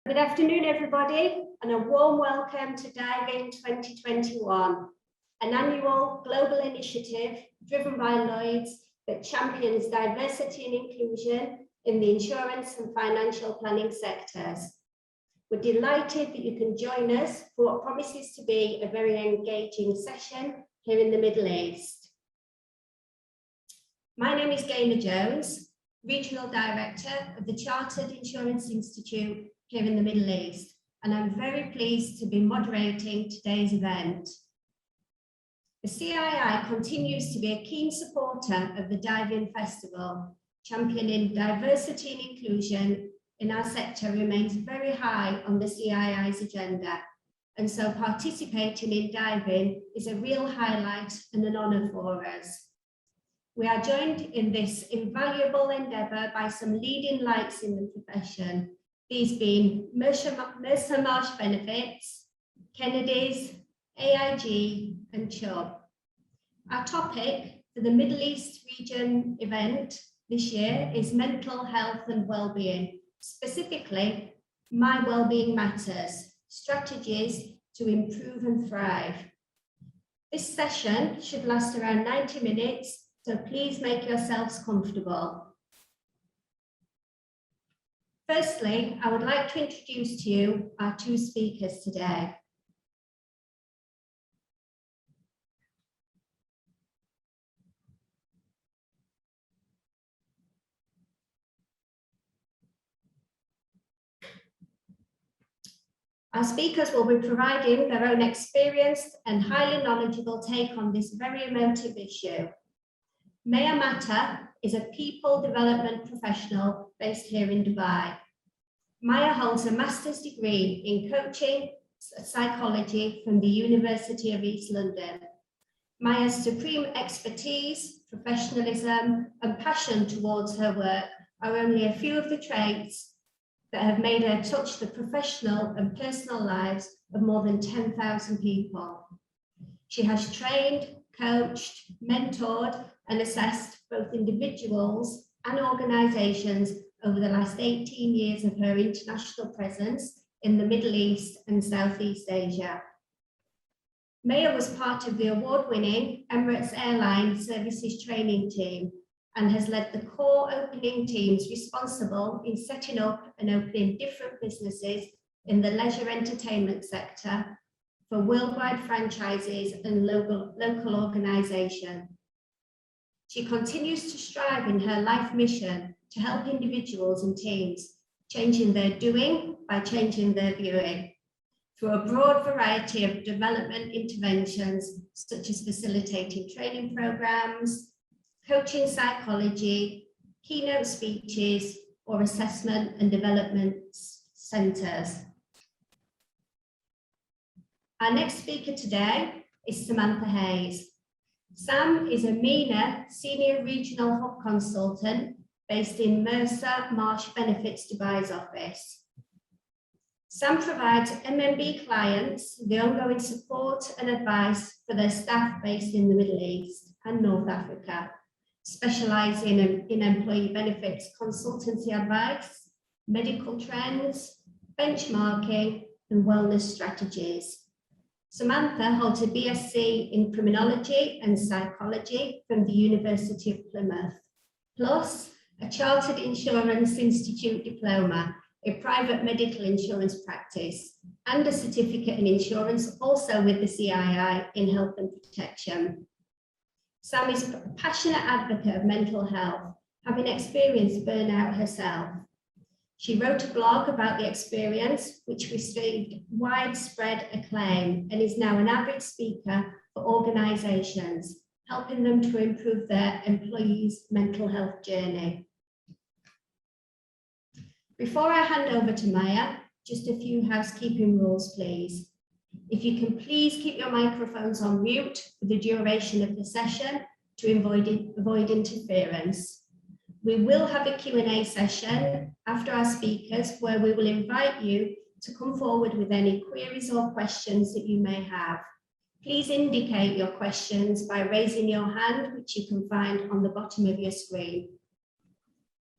Good afternoon, everybody, and a warm welcome to Dive In 2021, an annual global initiative driven by Lloyds that champions diversity and inclusion in the insurance and financial planning sectors. We're delighted that you can join us for what promises to be a very engaging session here in the Middle East. My name is Gaynor Jones, Regional Director of the Chartered Insurance Institute here in the Middle East, and I'm very pleased to be moderating today's event. The CII continues to be a keen supporter of the Dive In Festival, championing diversity and inclusion in our sector remains very high on the CII's agenda, and so participating in Dive In is a real highlight and an honour for us. We are joined in this invaluable endeavour by some leading lights in the profession, these being Mercer Marsh Benefits, Kennedy's, AIG and Chubb. Our topic for the Middle East region event this year is mental health and well-being, specifically My Wellbeing Matters, strategies to improve and thrive. This session should last around 90 minutes, so please make yourselves comfortable. Firstly, I would like to introduce to you our two speakers today. Our speakers will be providing their own experienced and highly knowledgeable take on this very emotive issue. Maya Mata is a people development professional based here in Dubai. Maya holds a master's degree in coaching psychology from the University of East London. Maya's supreme expertise, professionalism, and passion towards her work are only a few of the traits that have made her touch the professional and personal lives of more than 10,000 people. She has trained, coached, mentored, and assessed both individuals and organisations over the last 18 years of her international presence in the Middle East and Southeast Asia. Maya was part of the award-winning Emirates Airline Services training team and has led the core opening teams responsible in setting up and opening different businesses in the leisure entertainment sector for worldwide franchises and local organisations. She continues to strive in her life mission to help individuals and teams, changing their doing by changing their viewing, through a broad variety of development interventions, such as facilitating training programs, coaching psychology, keynote speeches, or assessment and development centres. Our next speaker today is Samantha Hayes. Sam is a MENA Senior Regional Hub Consultant based in Mercer Marsh Benefits Dubai's office. Sam provides MMB clients the ongoing support and advice for their staff based in the Middle East and North Africa, specialising in employee benefits consultancy advice, medical trends, benchmarking, and wellness strategies. Samantha holds a BSc in Criminology and Psychology from the University of Plymouth, plus a Chartered Insurance Institute diploma in private medical insurance practice and a certificate in insurance also with the CII in health and protection. Sam is a passionate advocate of mental health, having experienced burnout herself. She wrote a blog about the experience, which received widespread acclaim, and is now an avid speaker for organisations, helping them to improve their employees' mental health journey. Before I hand over to Maya, just a few housekeeping rules, please. If you can please keep your microphones on mute for the duration of the session to avoid interference. We will have a Q&A session after our speakers where we will invite you to come forward with any queries or questions that you may have. Please indicate your questions by raising your hand, which you can find on the bottom of your screen.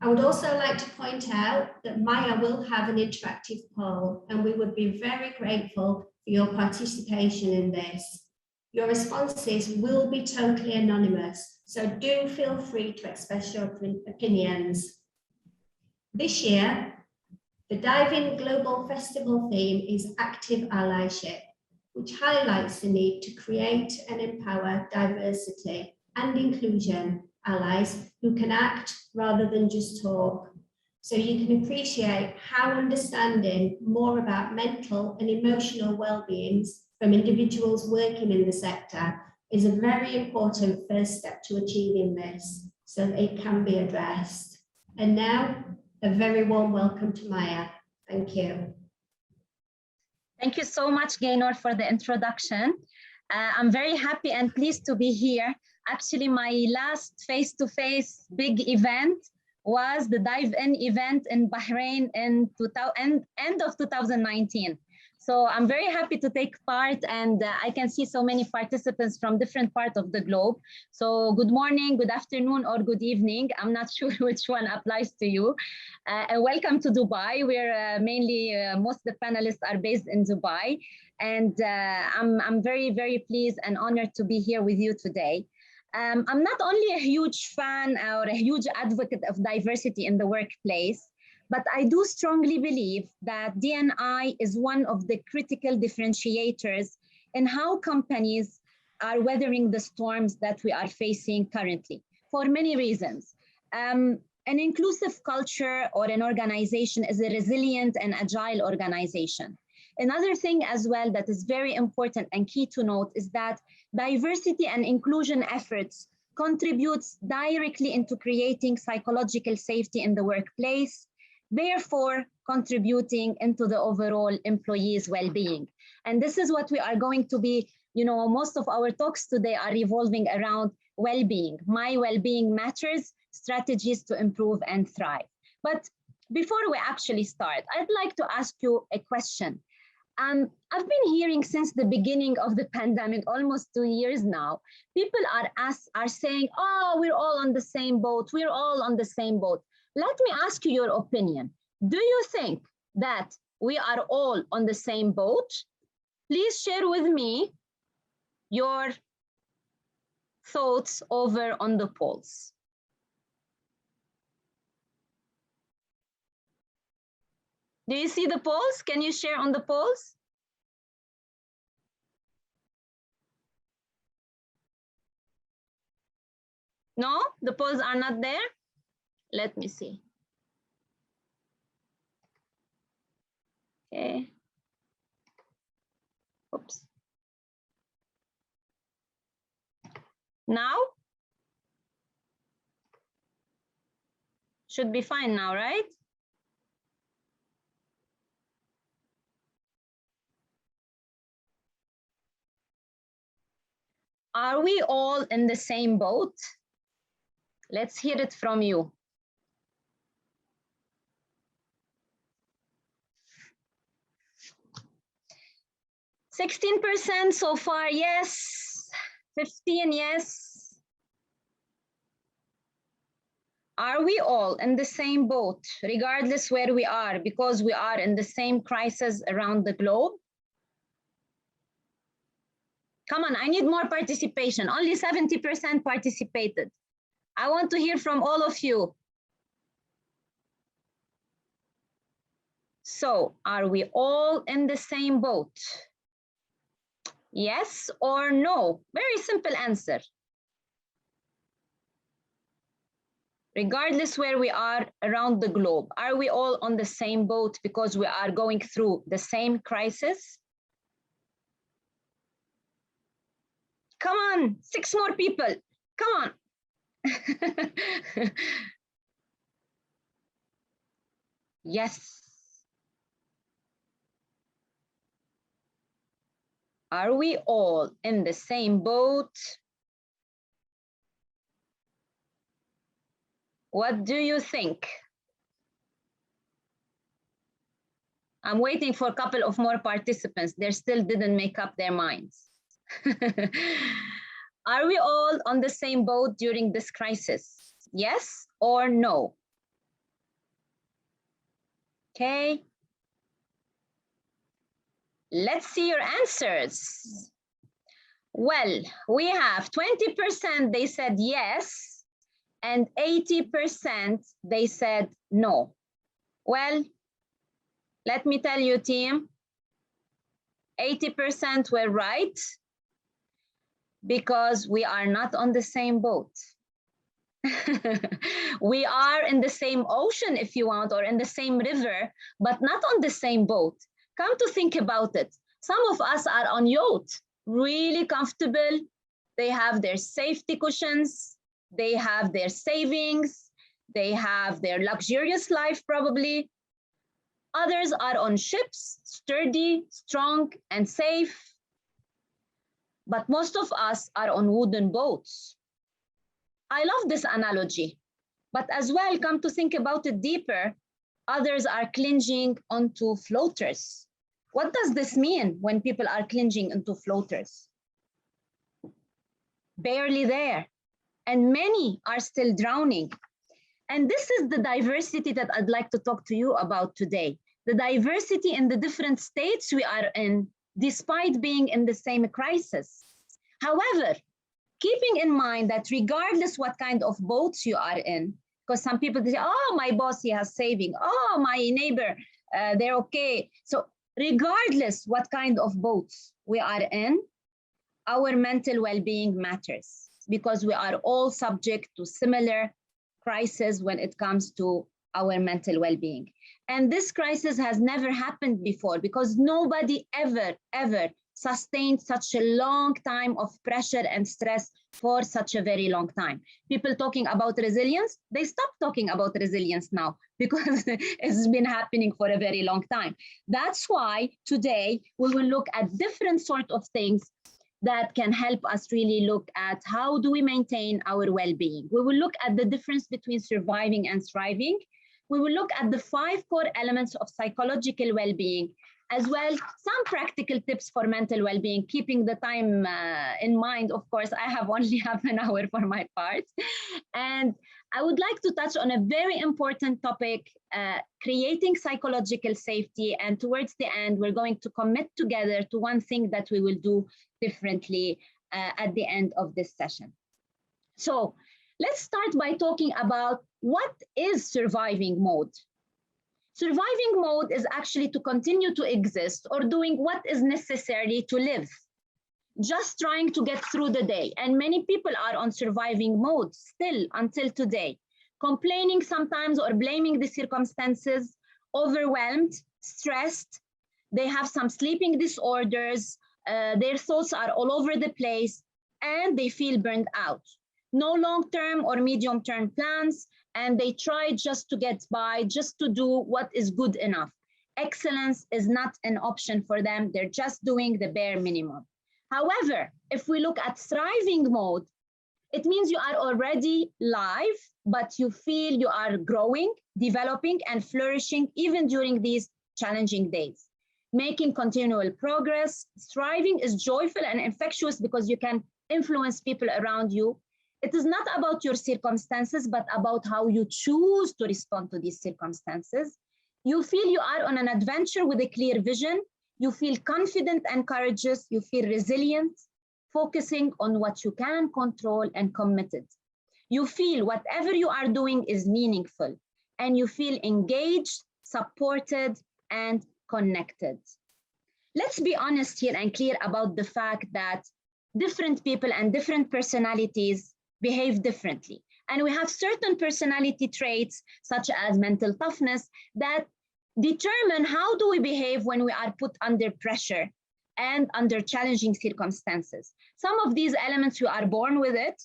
I would also like to point out that Maya will have an interactive poll, and we would be very grateful for your participation in this. Your responses will be totally anonymous, so do feel free to express your opinions. This year, the Dive In Global Festival theme is Active Allyship, which highlights the need to create and empower diversity and inclusion allies who can act rather than just talk. So you can appreciate how understanding more about mental and emotional well-beings from individuals working in the sector is a very important first step to achieving this, so it can be addressed. And now, a very warm welcome to Maya. Thank you. Thank you so much, Gaynor, for the introduction. I'm very happy and pleased to be here. Actually, my last face-to-face big event was the Dive In event in Bahrain in end of 2019. So I'm very happy to take part, and I can see so many participants from different parts of the globe. So good morning, good afternoon, or good evening. I'm not sure which one applies to you. And welcome to Dubai, where mainly most of the panelists are based in Dubai. And I'm very, very pleased and honored to be here with you today. I'm not only a huge fan or a huge advocate of diversity in the workplace, but I do strongly believe that D&I is one of the critical differentiators in how companies are weathering the storms that we are facing currently, for many reasons. An inclusive culture or an organization is a resilient and agile organization. Another thing as well that is very important and key to note is that diversity and inclusion efforts contributes directly into creating psychological safety in the workplace, therefore contributing into the overall employees' well-being. And this is what we are going to be, most of our talks today are revolving around well-being. My well-being matters, strategies to improve and thrive. But before we actually start, I'd like to ask you a question. I've been hearing since the beginning of the pandemic, almost 2 years now, people are saying, oh, we're all on the same boat. We're all on the same boat. Let me ask you your opinion. Do you think that we are all on the same boat? Please share with me your thoughts over on the polls. Do you see the polls? Can you share on the polls? No, the polls are not there. Let me see. Okay. Oops. Now? Should be fine now, right? Are we all in the same boat? Let's hear it from you. 16% so far, yes. 15, yes. Are we all in the same boat, regardless where we are, because we are in the same crisis around the globe? Come on, I need more participation. Only 70% participated. I want to hear from all of you. So, are we all in the same boat? Yes or no? Very simple answer. Regardless where we are around the globe, are we all on the same boat because we are going through the same crisis? Come on, 6 more people. Come on. Yes. Are we all in the same boat? What do you think? I'm waiting for a couple of more participants. They still didn't make up their minds. Are we all on the same boat during this crisis? Yes or no? Okay. Let's see your answers. Well, we have 20% they said yes, and 80% they said no. Well, let me tell you, team, 80% were right because we are not on the same boat. We are in the same ocean, if you want, or in the same river, but not on the same boat. Come to think about it. Some of us are on yacht, really comfortable. They have their safety cushions. They have their savings. They have their luxurious life, probably. Others are on ships, sturdy, strong, and safe. But most of us are on wooden boats. I love this analogy, but as well, come to think about it deeper, others are clinging onto floaters. What does this mean when people are clinging into floaters? Barely there, and many are still drowning. And this is the diversity that I'd like to talk to you about today. The diversity in the different states we are in, despite being in the same crisis. However, keeping in mind that regardless what kind of boats you are in, because some people say, oh, my boss, he has saving. Oh, my neighbor, they're okay. So regardless what kind of boats we are in, our mental well-being matters because we are all subject to similar crises when it comes to our mental well-being. And this crisis has never happened before because nobody ever sustained such a long time of pressure and stress for such a very long time. People talking about resilience, they stop talking about resilience now because it's been happening for a very long time. That's why today we will look at different sort of things that can help us really look at how do we maintain our well-being. We will look at the difference between surviving and thriving. We will look at the 5 core elements of psychological well-being, as well some practical tips for mental well-being, keeping the time in mind. Of course, I have only half an hour for my part. And I would like to touch on a very important topic, creating psychological safety. And towards the end, we're going to commit together to one thing that we will do differently at the end of this session. So let's start by talking about what is surviving mode. Surviving mode is actually to continue to exist or doing what is necessary to live, just trying to get through the day. And many people are on surviving mode still until today, complaining sometimes or blaming the circumstances, overwhelmed, stressed. They have some sleeping disorders. Their thoughts are all over the place and they feel burned out. No long-term or medium-term plans, and they try just to get by, just to do what is good enough. Excellence is not an option for them. They're just doing the bare minimum. However, if we look at thriving mode, it means you are already live, but you feel you are growing, developing, and flourishing even during these challenging days. Making continual progress. Thriving is joyful and infectious because you can influence people around you. It is not about your circumstances, but about how you choose to respond to these circumstances. You feel you are on an adventure with a clear vision. You feel confident and courageous. You feel resilient, focusing on what you can control and committed. You feel whatever you are doing is meaningful, and you feel engaged, supported, and connected. Let's be honest here and clear about the fact that different people and different personalities behave differently. And we have certain personality traits, such as mental toughness, that determine how do we behave when we are put under pressure and under challenging circumstances. Some of these elements we are born with it,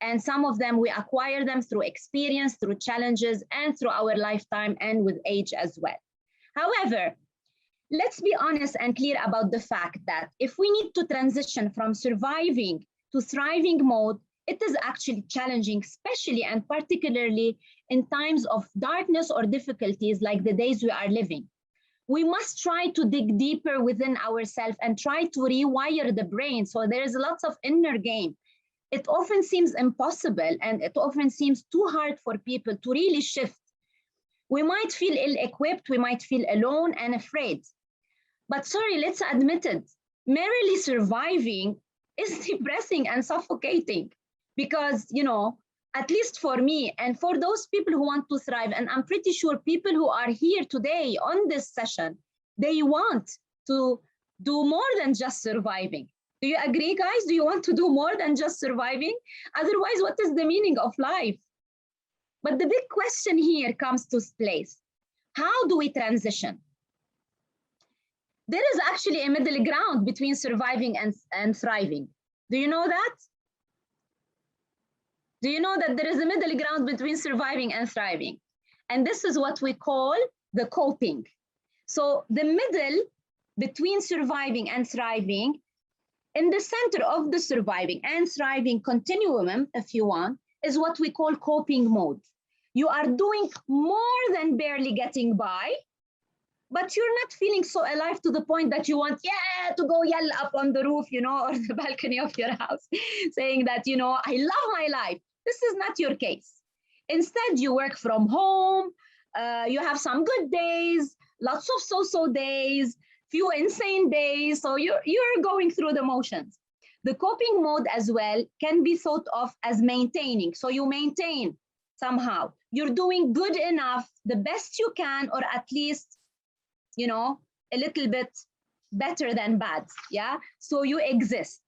and some of them we acquire them through experience, through challenges, and through our lifetime and with age as well. However, let's be honest and clear about the fact that if we need to transition from surviving to thriving mode, it is actually challenging, especially and particularly in times of darkness or difficulties like the days we are living. We must try to dig deeper within ourselves and try to rewire the brain. So there's lots of inner game. It often seems impossible and it often seems too hard for people to really shift. We might feel ill-equipped, we might feel alone and afraid. But sorry, let's admit it, merely surviving is depressing and suffocating because, you know, at least for me and for those people who want to thrive, and I'm pretty sure people who are here today on this session, they want to do more than just surviving. Do you agree, guys? Do you want to do more than just surviving? Otherwise, what is the meaning of life? But the big question here comes to place. How do we transition? There is actually a middle ground between surviving and thriving. Do you know that? Do you know that there is a middle ground between surviving and thriving? And this is what we call the coping. So the middle between surviving and thriving, in the center of the surviving and thriving continuum, if you want, is what we call coping mode. You are doing more than barely getting by, but you're not feeling so alive to the point that you want, yeah, to go yell up on the roof, you know, or the balcony of your house, saying that, you know, I love my life. This is not your case. Instead, you work from home, you have some good days, lots of so-so days, few insane days, so you're going through the motions. The coping mode as well can be thought of as maintaining. So you maintain somehow. You're doing good enough, the best you can, or at least, you know, a little bit better than bad, yeah? So you exist.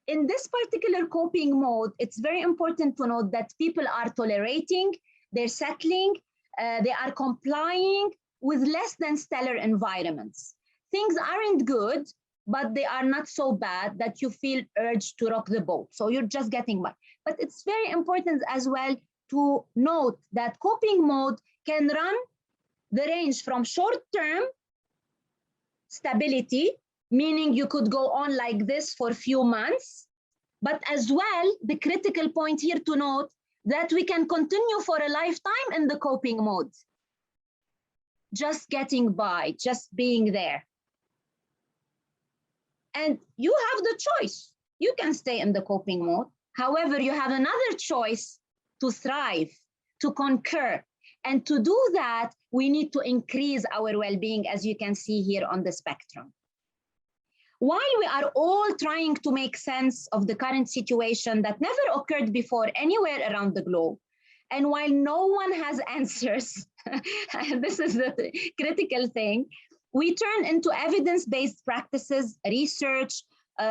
In this particular coping mode, it's very important to note that people are tolerating, they're settling, they are complying with less than stellar environments. Things aren't good, but they are not so bad that you feel urged to rock the boat. So you're just getting by. But it's very important as well to note that coping mode can run the range from short-term stability, meaning you could go on like this for a few months, but as well, the critical point here to note that we can continue for a lifetime in the coping mode. Just getting by, just being there. And you have the choice. You can stay in the coping mode. However, you have another choice to thrive, to conquer. And to do that, we need to increase our well-being, as you can see here on the spectrum. While we are all trying to make sense of the current situation that never occurred before anywhere around the globe, and while no one has answers, and this is the critical thing, we turn into evidence-based practices, research,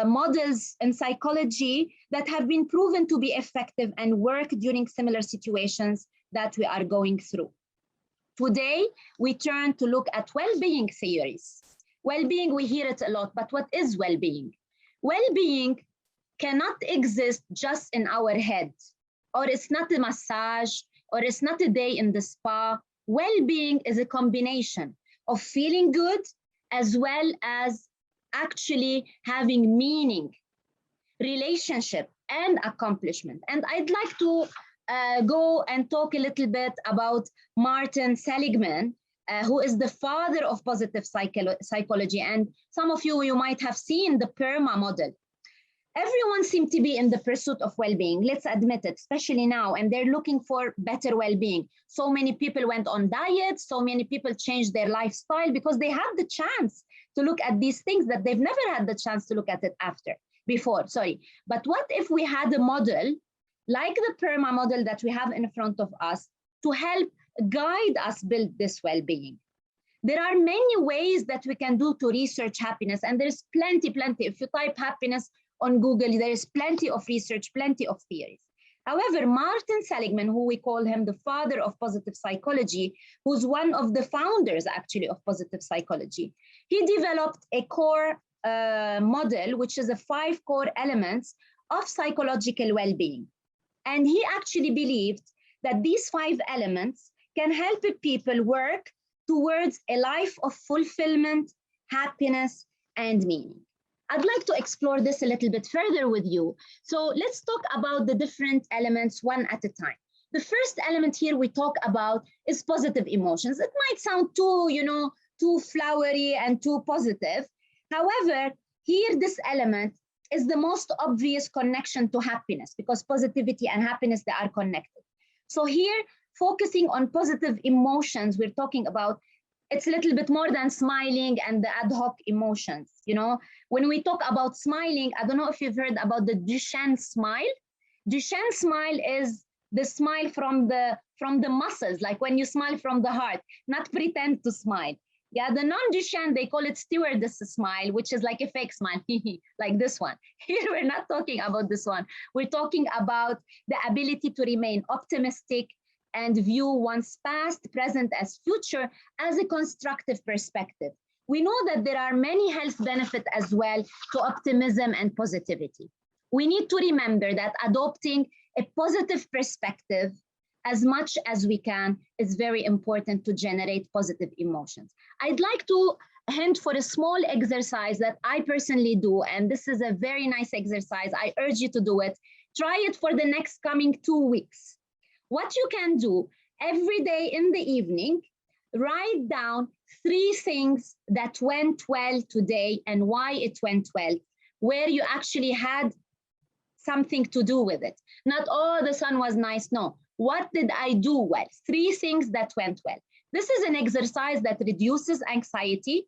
models in psychology that have been proven to be effective and work during similar situations that we are going through. Today, we turn to look at well-being theories. Well-being, we hear it a lot, but what is well-being? Well-being cannot exist just in our head, or it's not a massage, or it's not a day in the spa. Well-being is a combination of feeling good as well as actually having meaning, relationship, and accomplishment. And I'd like to go and talk a little bit about Martin Seligman, who is the father of positive psychology. And some of you might have seen the Perma model. Everyone seems to be in the pursuit of well-being, let's admit it, especially now, and they're looking for better well-being. So many people went on diets, so many people changed their lifestyle because they had the chance to look at these things that they've never had the chance to look at it before. But what if we had a model like the Perma model that we have in front of us to help guide us build this well-being? There are many ways that we can do to research happiness, and there's plenty. If you type happiness on Google, there is plenty of research, plenty of theories. However, Martin Seligman, who we call him the father of positive psychology, who's one of the founders actually of positive psychology, he developed a core model, which is 5 core elements of psychological well-being. And he actually believed that these 5 elements can help people work towards a life of fulfillment, happiness, and meaning. I'd like to explore this a little bit further with you. So let's talk about the different elements one at a time. The first element here we talk about is positive emotions. It might sound too flowery and too positive. However, here this element is the most obvious connection to happiness because positivity and happiness, they are connected. So here, focusing on positive emotions. We're talking about, it's a little bit more than smiling and the ad hoc emotions. You know, when we talk about smiling, I don't know if you've heard about the Duchenne smile. Duchenne smile is the smile from the muscles, like when you smile from the heart, not pretend to smile. Yeah, the non-Duchenne, they call it stewardess smile, which is like a fake smile, like this one. Here, we're not talking about this one. We're talking about the ability to remain optimistic and view one's past, present, as future as a constructive perspective. We know that there are many health benefits as well to optimism and positivity. We need to remember that adopting a positive perspective as much as we can is very important to generate positive emotions. I'd like to hint for a small exercise that I personally do, and this is a very nice exercise. I urge you to do it. Try it for the next coming 2 weeks. What you can do every day in the evening, write down 3 things that went well today and why it went well, where you actually had something to do with it. Not, oh, the sun was nice. No. What did I do well? 3 things that went well. This is an exercise that reduces anxiety.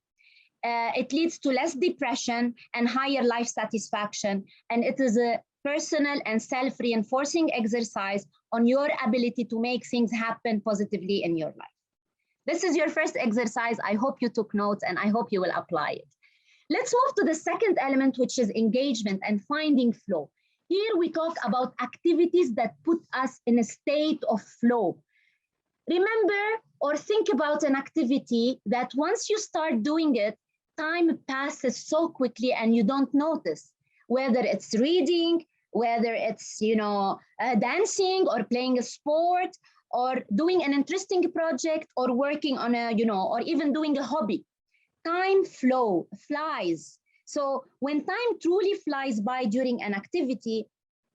It leads to less depression and higher life satisfaction. And it is a personal and self-reinforcing exercise on your ability to make things happen positively in your life. This is your first exercise. I hope you took notes and I hope you will apply it. Let's move to the second element, which is engagement and finding flow. Here we talk about activities that put us in a state of flow. Remember or think about an activity that once you start doing it, time passes so quickly and you don't notice, whether it's reading, whether it's, dancing or playing a sport or doing an interesting project or working on or even doing a hobby. Time flies. So when time truly flies by during an activity,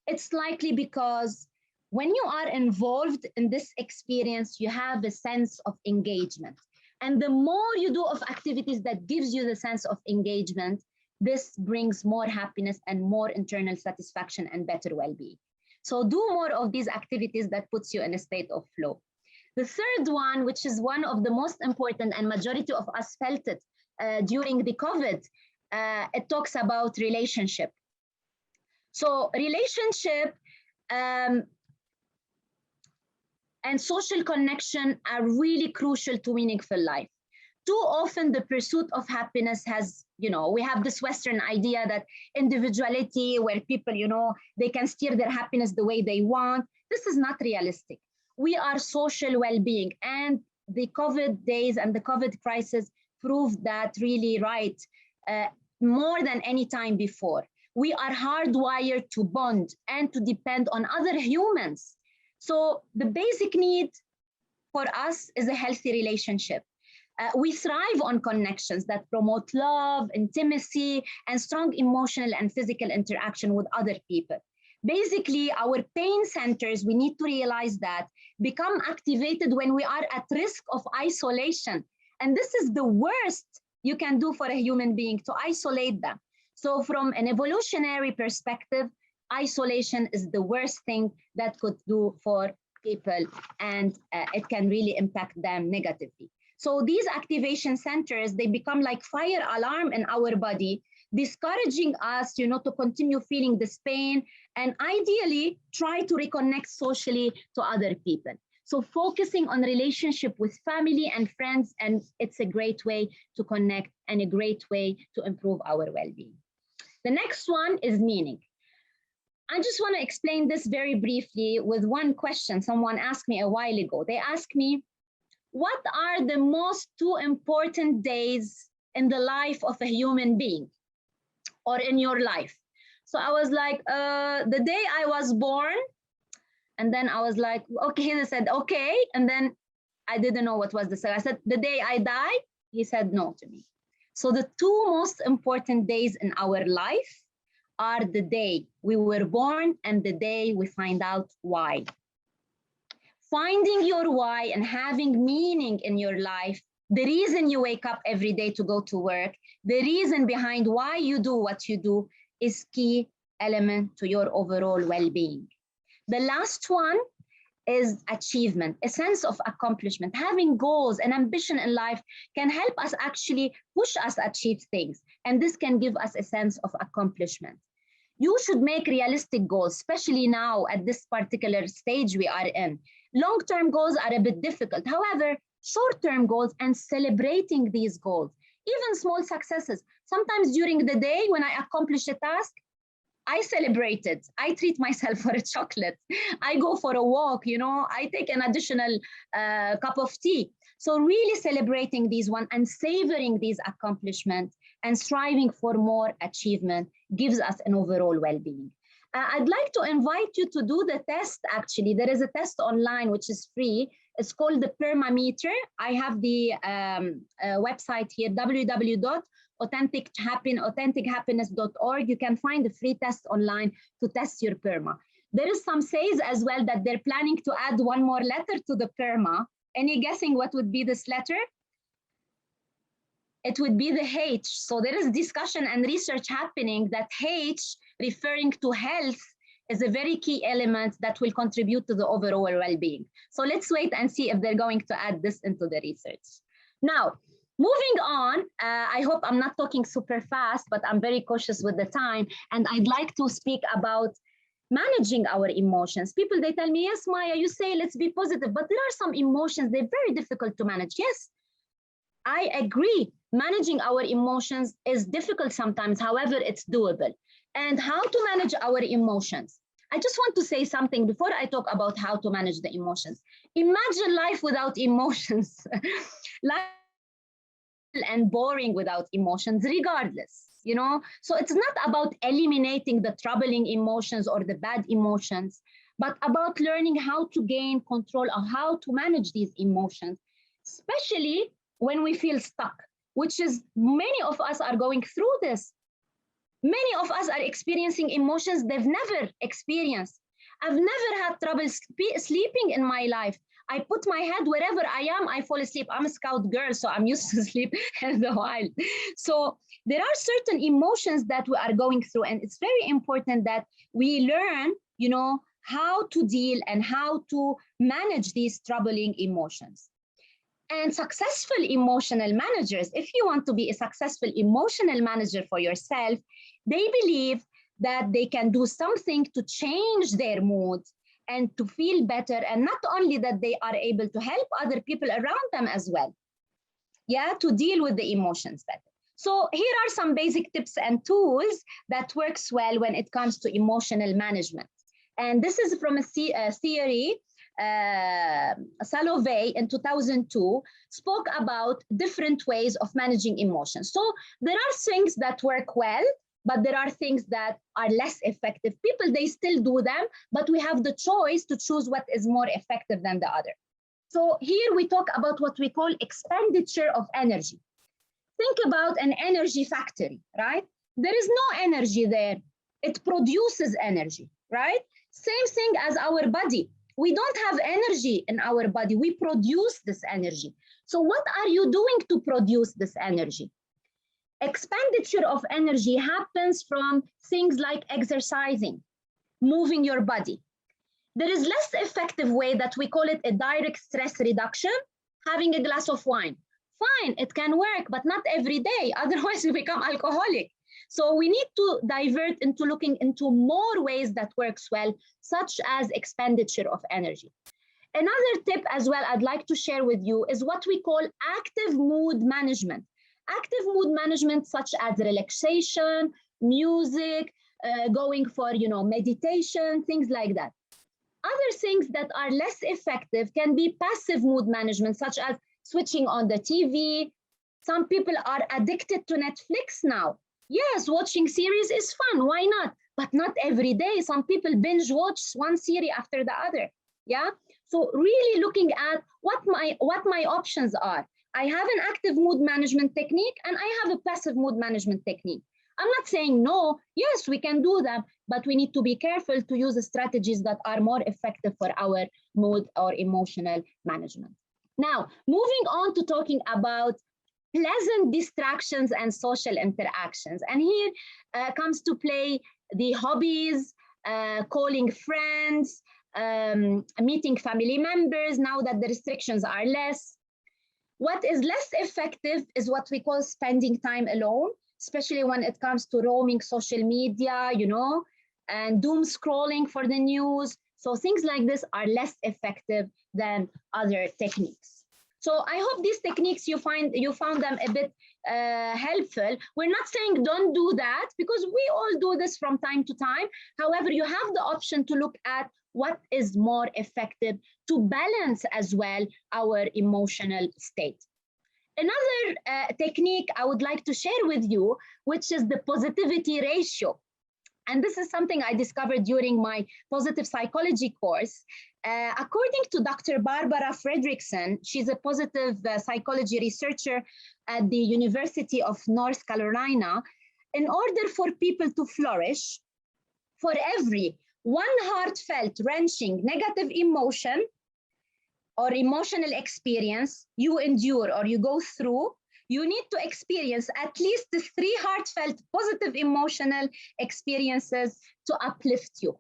it's likely because when you are involved in this experience, you have a sense of engagement. And the more you do of activities that gives you the sense of engagement, this brings more happiness and more internal satisfaction and better well-being. So do more of these activities that puts you in a state of flow. The third one, which is one of the most important and majority of us felt it during the COVID, it talks about relationship. So relationship and social connection are really crucial to meaningful life. Too often the pursuit of happiness has, we have this Western idea that individuality where people, they can steer their happiness the way they want. This is not realistic. We are social well-being, and the COVID days and the COVID crisis proved that really right more than any time before. We are hardwired to bond and to depend on other humans. So the basic need for us is a healthy relationship. We thrive on connections that promote love, intimacy, and strong emotional and physical interaction with other people. Basically, our pain centers, we need to realize that, become activated when we are at risk of isolation. And this is the worst you can do for a human being, to isolate them. So from an evolutionary perspective, isolation is the worst thing that could do for people, and it can really impact them negatively. So these activation centers, they become like fire alarm in our body, discouraging us, to continue feeling this pain and ideally try to reconnect socially to other people. So focusing on relationship with family and friends, and it's a great way to connect and a great way to improve our well-being. The next one is meaning. I just want to explain this very briefly with one question someone asked me a while ago. They asked me, what are the most 2 important days in the life of a human being or in your life? So I was like, the day I was born. And then I was like, okay, he said, okay. And then I didn't know what was the second. I said, the day I die. He said no to me. So the 2 most important days in our life are the day we were born and the day we find out why. Finding your why and having meaning in your life, the reason you wake up every day to go to work, the reason behind why you do what you do is key element to your overall well-being. The last one is achievement, a sense of accomplishment. Having goals and ambition in life can help us actually push us achieve things. And this can give us a sense of accomplishment. You should make realistic goals, especially now at this particular stage we are in. Long-term goals are a bit difficult. However, short-term goals and celebrating these goals, even small successes. Sometimes during the day when I accomplish a task, I celebrate it. I treat myself for a chocolate. I go for a walk, you know, I take an additional cup of tea. So really celebrating these ones and savoring these accomplishments and striving for more achievement gives us an overall well-being. I'd like to invite you to do the test. Actually, there is a test online which is free. It's called the Perma Meter. I have the website here, www.authentichappiness.org. You can find the free test online to test your PERMA. There is some says as well that they're planning to add one more letter to the PERMA. Any guessing what would be this letter? It would be the H. So there is discussion and research happening that H, referring to health, is a very key element that will contribute to the overall well-being. So let's wait and see if they're going to add this into the research. Now, moving on, I hope I'm not talking super fast, but I'm very cautious with the time. And I'd like to speak about managing our emotions. People, they tell me, yes, Maya, you say let's be positive, but there are some emotions, they're very difficult to manage. Yes, I agree. Managing our emotions is difficult sometimes. However, it's doable. And how to manage our emotions? I just want to say something before I talk about how to manage the emotions. Imagine life without emotions. Life and boring without emotions, regardless, you know? So it's not about eliminating the troubling emotions or the bad emotions, but about learning how to gain control of how to manage these emotions, especially when we feel stuck, which is many of us are going through this. Many of us are experiencing emotions they've never experienced. I've never had trouble sleeping in my life. I put my head wherever I am, I fall asleep. I'm a scout girl, so I'm used to sleep in the wild. So there are certain emotions that we are going through, and it's very important that we learn, you know, how to deal and how to manage these troubling emotions. And successful emotional managers, if you want to be a successful emotional manager for yourself, they believe that they can do something to change their mood and to feel better. And not only that, they are able to help other people around them as well, yeah, to deal with the emotions better. So here are some basic tips and tools that works well when it comes to emotional management. And this is from a theory. Salovey in 2002 spoke about different ways of managing emotions. So there are things that work well, but there are things that are less effective. People, they still do them, but we have the choice to choose what is more effective than the other. So here we talk about what we call expenditure of energy. Think about an energy factory, right? There is no energy there. It produces energy, right? Same thing as our body. We don't have energy in our body. We produce this energy. So what are you doing to produce this energy? Expenditure of energy happens from things like exercising, moving your body. There is less effective way that we call it a direct stress reduction, having a glass of wine. Fine, it can work, but not every day. Otherwise, we become alcoholic. So we need to divert into looking into more ways that works well, such as expenditure of energy. Another tip as well I'd like to share with you is what we call active mood management. Active mood management such as relaxation, music, going for, you know, meditation, things like that. Other things that are less effective can be passive mood management, such as switching on the TV. Some people are addicted to Netflix now. Yes, watching series is fun, why not? But not every day. Some people binge watch one series after the other, yeah? So really looking at what my options are. I have an active mood management technique and I have a passive mood management technique. I'm not saying no, yes, we can do that, but we need to be careful to use the strategies that are more effective for our mood or emotional management. Now, moving on to talking about pleasant distractions and social interactions. And here comes to play the hobbies, calling friends, meeting family members now that the restrictions are less. What is less effective is what we call spending time alone, especially when it comes to roaming social media, you know, and doom scrolling for the news. So things like this are less effective than other techniques. So I hope these techniques you found them a bit helpful. We're not saying don't do that, because we all do this from time to time. However, you have the option to look at what is more effective to balance as well our emotional state. Another technique I would like to share with you, which is the positivity ratio. And this is something I discovered during my positive psychology course. According to Dr. Barbara Fredrickson, she's a positive psychology researcher at the University of North Carolina. In order for people to flourish, for every one heartfelt, wrenching, negative emotion or emotional experience you endure or you go through, you need to experience at least 3 heartfelt, positive emotional experiences to uplift you.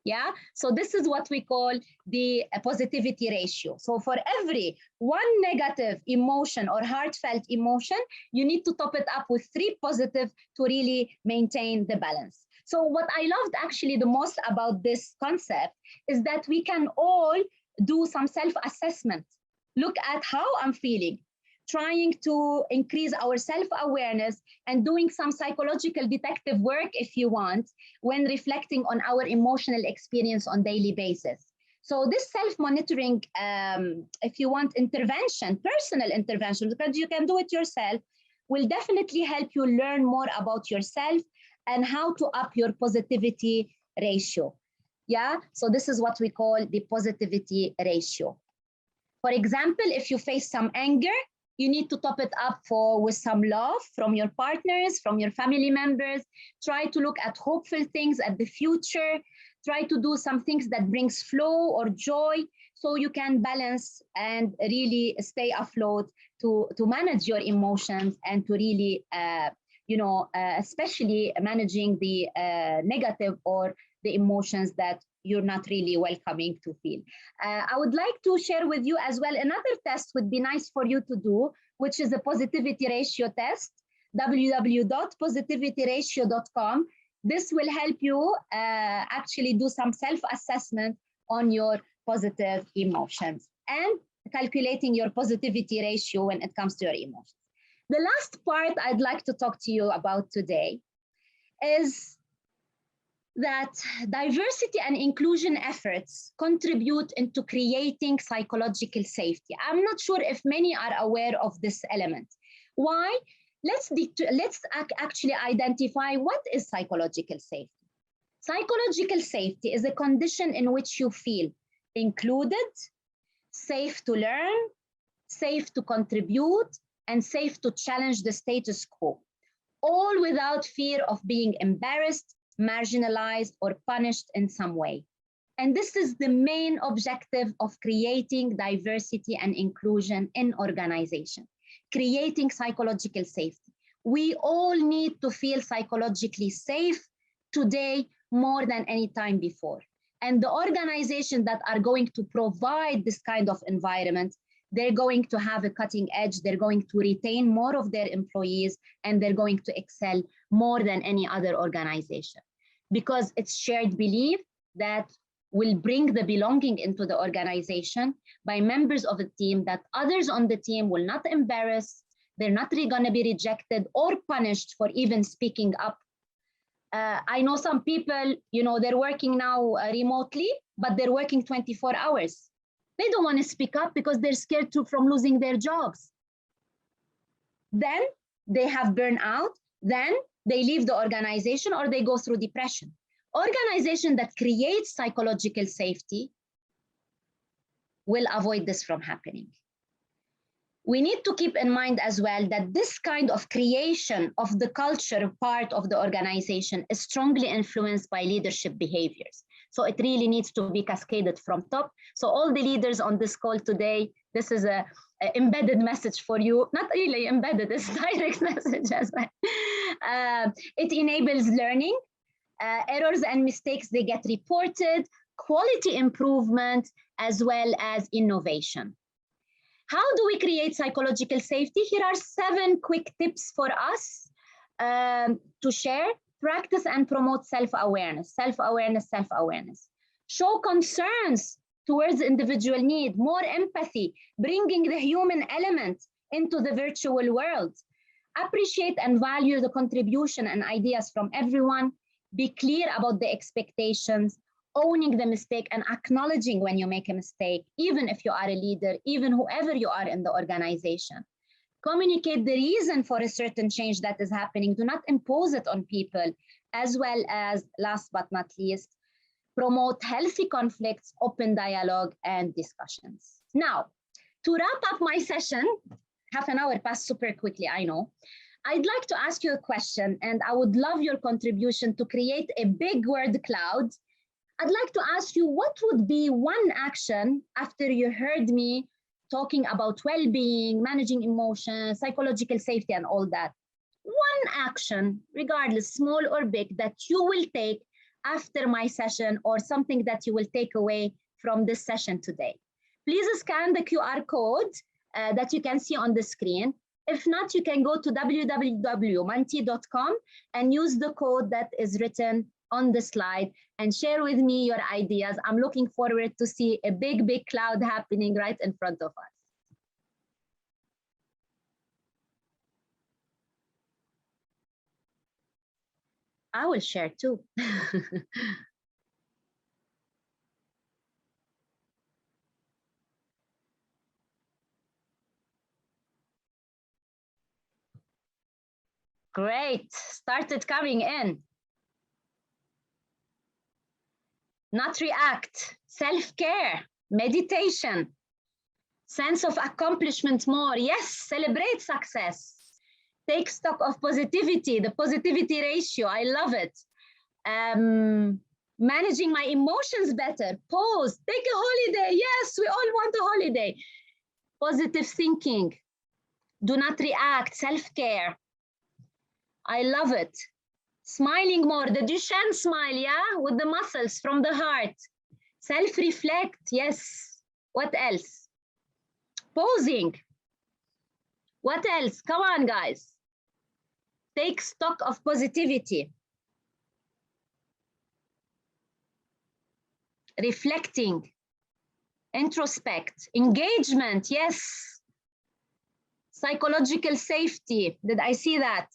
Yeah, so this is what we call the positivity ratio. So for every 1 negative emotion or heartfelt emotion, you need to top it up with 3 positive to really maintain the balance. So what I loved actually the most about this concept is that we can all do some self-assessment. Look at how I'm feeling, trying to increase our self-awareness and doing some psychological detective work, if you want, when reflecting on our emotional experience on daily basis. So this self-monitoring, if you want intervention, personal intervention, because you can do it yourself, will definitely help you learn more about yourself and how to up your positivity ratio. Yeah, so this is what we call the positivity ratio. For example, if you face some anger, you need to top it up with some love from your partners, from your family members. Try to look at hopeful things at the future. Try to do some things that brings flow or joy, so you can balance and really stay afloat to manage your emotions and to really, especially managing the negative or the emotions that you're not really welcoming to feel. I would like to share with you as well another test would be nice for you to do, which is a positivity ratio test, www.positivityratio.com. This will help you actually do some self-assessment on your positive emotions and calculating your positivity ratio when it comes to your emotions. The last part I'd like to talk to you about today is that diversity and inclusion efforts contribute into creating psychological safety. I'm not sure if many are aware of this element. Why? Let's actually identify what is psychological safety. Psychological safety is a condition in which you feel included, safe to learn, safe to contribute, and safe to challenge the status quo, all without fear of being embarrassed, marginalized, or punished in some way. And this is the main objective of creating diversity and inclusion in organization, creating psychological safety. We all need to feel psychologically safe today more than any time before. And the organizations that are going to provide this kind of environment, they're going to have a cutting edge, they're going to retain more of their employees, and they're going to excel more than any other organization, because it's shared belief that will bring the belonging into the organization by members of a team, that others on the team will not embarrass, they're not really going to be rejected or punished for even speaking up. I know some people, they're working now remotely, but they're working 24 hours. They don't want to speak up because they're scared from losing their jobs. Then they have burnout, then they leave the organization or they go through depression. Organization that creates psychological safety will avoid this from happening. We need to keep in mind as well that this kind of creation of the culture part of the organization is strongly influenced by leadership behaviors. So it really needs to be cascaded from top. So all the leaders on this call today, this is a embedded message for you. Not really embedded, it's direct message as well. It enables learning. Errors and mistakes, they get reported. quality improvement, as well as innovation. How do we create psychological safety? Here are 7 quick tips for us to share. Practice and promote self-awareness, self-awareness, self-awareness. Show concerns towards individual need, more empathy, bringing the human element into the virtual world. Appreciate and value the contribution and ideas from everyone. Be clear about the expectations, owning the mistake and acknowledging when you make a mistake, even if you are a leader, even whoever you are in the organization. Communicate the reason for a certain change that is happening. Do not impose it on people, as well as, last but not least, promote healthy conflicts, open dialogue, and discussions. Now, to wrap up my session, half an hour passed super quickly, I know. I'd like to ask you a question, and I would love your contribution to create a big word cloud. I'd like to ask you, what would be one action after you heard me talking about well-being, managing emotions, psychological safety, and all that? One action, regardless, small or big, that you will take after my session, or something that you will take away from this session today. Please scan the QR code that you can see on the screen. If not, you can go to www.manti.com and use the code that is written on the slide and share with me your ideas. I'm looking forward to see a big, big cloud happening right in front of us. I will share too. Great, started coming in. Not react, self-care, meditation, sense of accomplishment more. Yes, celebrate success. Take stock of positivity, the positivity ratio, I love it. Managing my emotions better, pause, take a holiday. Yes, we all want a holiday. Positive thinking, do not react, self-care. I love it. Smiling more, the Duchenne smile, yeah, with the muscles from the heart. Self-reflect, yes. What else? Posing. What else? Come on, guys. Take stock of positivity. Reflecting. Introspect. Engagement, yes. Psychological safety. Did I see that?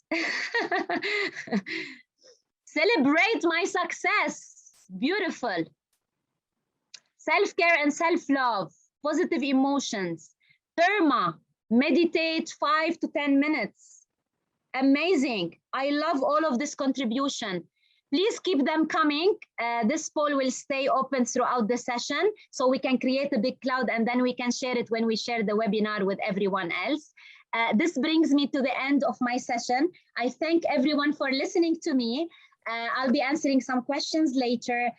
Celebrate my success. Beautiful. Self-care and self-love. Positive emotions. Perma. Meditate 5 to 10 minutes. Amazing. I love all of this contribution. Please keep them coming. This poll will stay open throughout the session, so we can create a big cloud and then we can share it when we share the webinar with everyone else. This brings me to the end of my session. I thank everyone for listening to me. I'll be answering some questions later.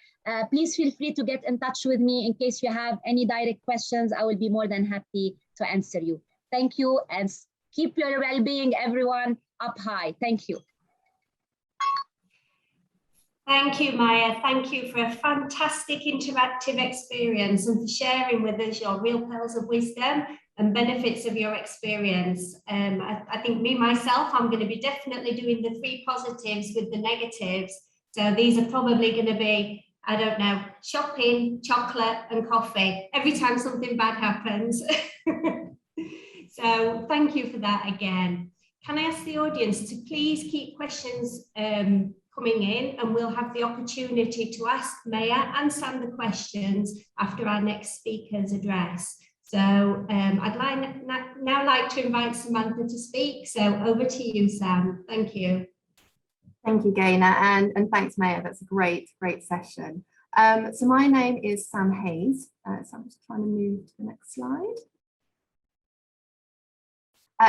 Please feel free to get in touch with me in case you have any direct questions. I will be more than happy to answer you. Thank you, and keep your well-being, everyone, up high. Thank you. Thank you, Maya. Thank you for a fantastic interactive experience and for sharing with us your real pearls of wisdom and benefits of your experience. I think myself, I'm going to be definitely doing the 3 positives with the negatives. So these are probably going to be, I don't know, shopping, chocolate and coffee every time something bad happens. So thank you for that again. Can I ask the audience to please keep questions coming in, and we'll have the opportunity to ask Maya and Sam the questions after our next speaker's address. So I'd now like to invite Samantha to speak. So over to you, Sam. Thank you. Thank you, Gaynor, and thanks, Maya. That's a great session. So my name is Sam Hayes. So I'm just trying to move to the next slide.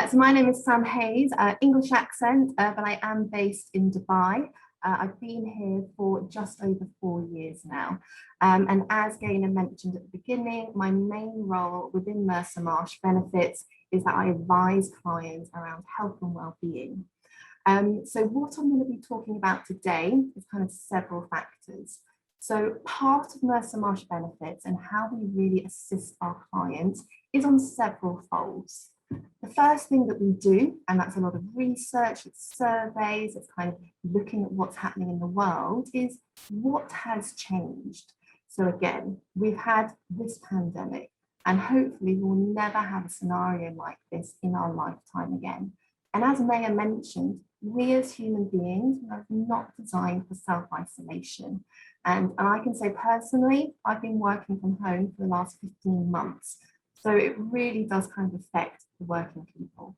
So my name is Sam Hayes, English accent, but I am based in Dubai. I've been here for just over 4 years now. And as Gaynor mentioned at the beginning, my main role within Mercer Marsh Benefits is that I advise clients around health and well-being. So what I'm going to be talking about today is kind of several factors. So part of Mercer Marsh benefits and how we really assist our clients is on several folds. The first thing that we do, and that's a lot of research, it's surveys, it's kind of looking at what's happening in the world, is what has changed. So again, we've had this pandemic, and hopefully we'll never have a scenario like this in our lifetime again. And as Maya mentioned, we as human beings are not designed for self-isolation. And I can say personally, I've been working from home for the last 15 months. So it really does kind of affect the working people.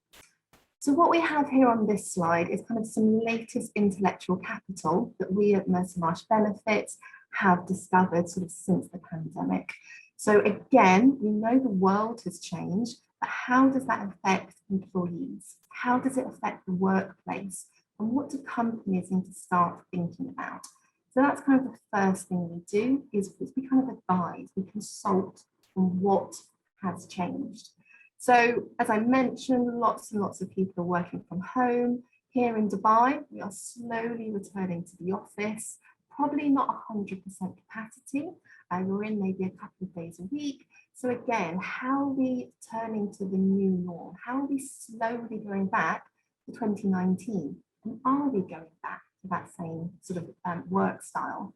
So what we have here on this slide is kind of some latest intellectual capital that we at Mercer Marsh Benefits have discovered sort of since the pandemic. So again, we know the world has changed, but how does that affect employees? How does it affect the workplace? And what do companies need to start thinking about? So that's kind of the first thing we do is we kind of advise, we consult on what has changed. So as I mentioned, lots and lots of people are working from home. Here in Dubai, we are slowly returning to the office, probably not 100% capacity. We're in maybe a couple of days a week. So again, how are we turning to the new norm? How are we slowly going back to 2019? And are we going back to that same sort of work style?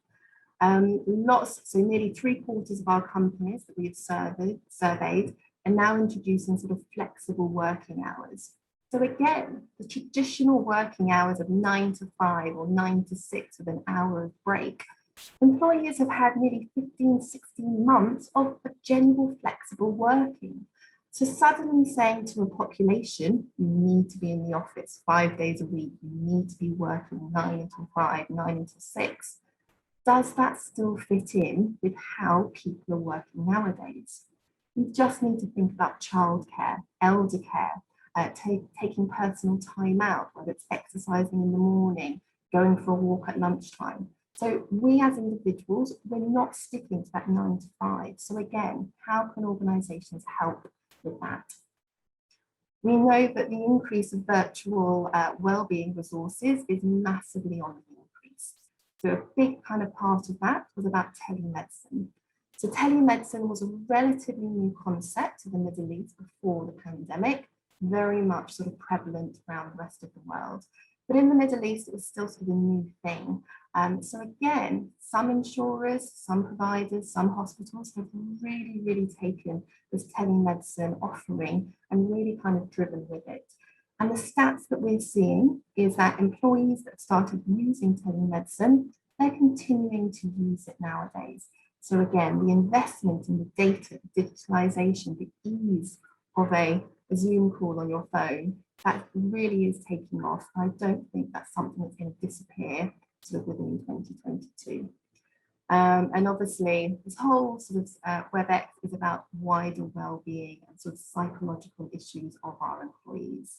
So nearly 3/4 of our companies that we've surveyed are now introducing sort of flexible working hours. So again, the traditional working hours of 9 to 5 or 9 to 6 with an hour of break, employers have had nearly 15, 16 months of a general flexible working. So suddenly saying to a population, you need to be in the office 5 days a week, you need to be working 9 until 5, 9 until 6. Does that still fit in with how people are working nowadays? We just need to think about childcare, elder care, taking personal time out, whether it's exercising in the morning, going for a walk at lunchtime. So we as individuals, we're not sticking to that 9 to 5. So again, how can organisations help with that? We know that the increase of virtual wellbeing resources is massively on the increase. So a big kind of part of that was about telemedicine. So telemedicine was a relatively new concept to the Middle East before the pandemic, very much sort of prevalent around the rest of the world. But in the Middle East, it was still sort of a new thing. So again, some insurers, some providers, some hospitals have really, really taken this telemedicine offering and really kind of driven with it. And the stats that we're seeing is that employees that started using telemedicine, they're continuing to use it nowadays. So again, the investment in the data, the digitalization, the ease of a Zoom call on your phone, that really is taking off. I don't think that's something that's going to disappear sort of within 2022. And obviously, this whole sort of WebEx is about wider well-being and sort of psychological issues of our employees.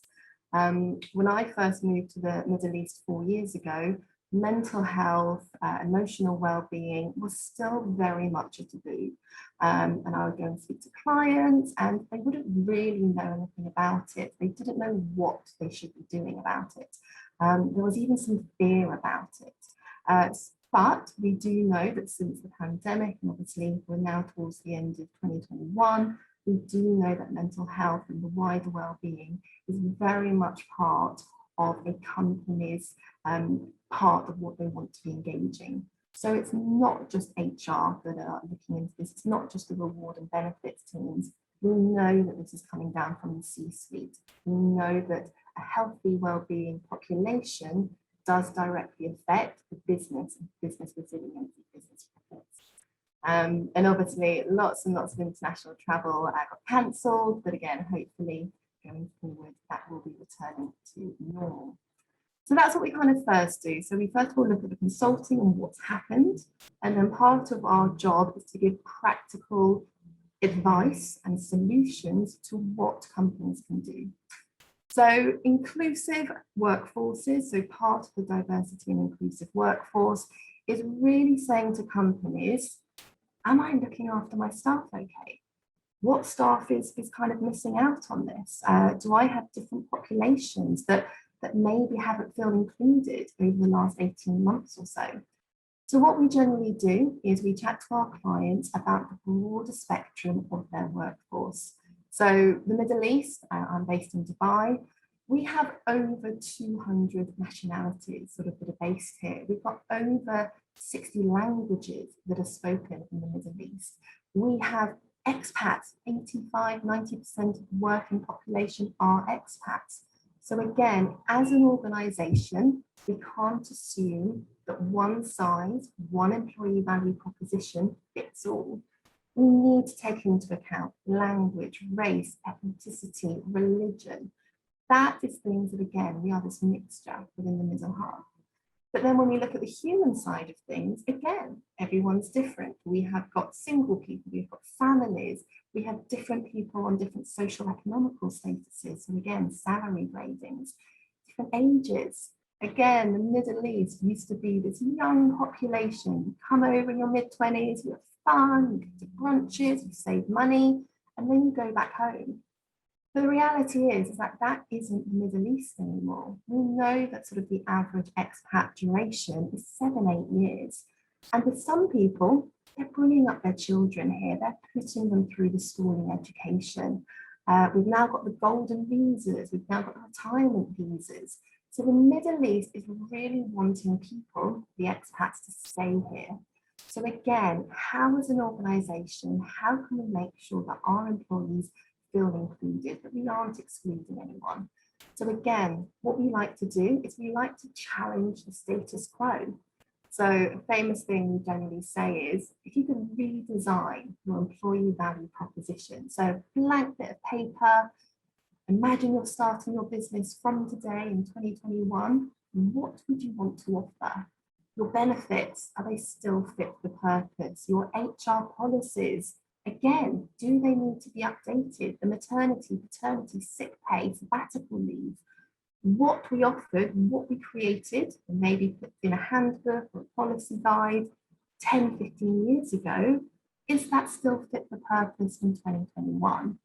When I first moved to the Middle East 4 years ago, mental health, emotional well-being was still very much a taboo. And I would go and speak to clients and they wouldn't really know anything about it. They didn't know what they should be doing about it. There was even some fear about it. But we do know that since the pandemic, and obviously we're now towards the end of 2021, we do know that mental health and the wider well-being is very much part of a company's part of what they want to be engaging. So it's not just HR that are looking into this, it's not just the reward and benefits teams. We know that this is coming down from the C-suite. We know that a healthy well-being population does directly affect the business and business resilience and business profits. And obviously lots and lots of international travel got cancelled, but again, hopefully going forward, that will be returning to normal. So that's what we kind of first do. So we first of all look at the consulting and what's happened. And then part of our job is to give practical advice and solutions to what companies can do. So inclusive workforces, so part of the diversity and inclusive workforce is really saying to companies, am I looking after my staff okay? What staff is kind of missing out on this? Do I have different populations that maybe haven't felt included over the last 18 months or so? So what we generally do is we chat to our clients about the broader spectrum of their workforce. So the Middle East, I'm based in Dubai, we have over 200 nationalities sort of that are based here. We've got over 60 languages that are spoken in the Middle East. We have expats, 85, 90% of the working population are expats. So again, as an organisation, we can't assume that one size, one employee value proposition fits all. We need to take into account language, race, ethnicity, religion. That is things that, again, we are this mixture within the middle half. But then when we look at the human side of things, again, everyone's different. We have got single people, we've got families, we have different people on different social economical statuses. So again, salary gradings, different ages. Again, the Middle East used to be this young population. You come over in your mid-20s, you have fun, you go to brunches, you save money, and then you go back home. But the reality is that that isn't the Middle East anymore. We know that sort of the average expat duration is 7-8 years. And with some people, they're bringing up their children here. They're putting them through the schooling education. We've now got the golden visas. We've now got the retirement visas. So the Middle East is really wanting people, the expats, to stay here. So again, how as an organisation, how can we make sure that our employees feel included, that we aren't excluding anyone? So again, what we like to do is we like to challenge the status quo. So a famous thing we generally say is, if you can redesign your employee value proposition, so a blank bit of paper, imagine you're starting your business from today in 2021, what would you want to offer? Your benefits, are they still fit for purpose? Your HR policies, again, do they need to be updated? The maternity, paternity, sick pay, sabbatical leave, what we offered, what we created, and maybe put in a handbook or a policy guide 10, 15 years ago, is that still fit for purpose in 2021?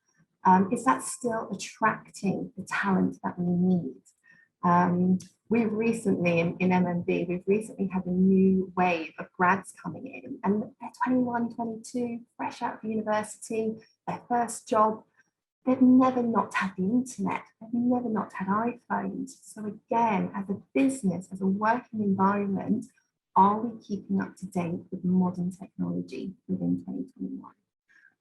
Is that still attracting the talent that we need? We've recently, in MMB, we've recently had a new wave of grads coming in, and they're 21, 22, fresh out of university, their first job. They've never not had the internet. They've never not had iPhones. So again, as a business, as a working environment, are we keeping up to date with modern technology within 2021?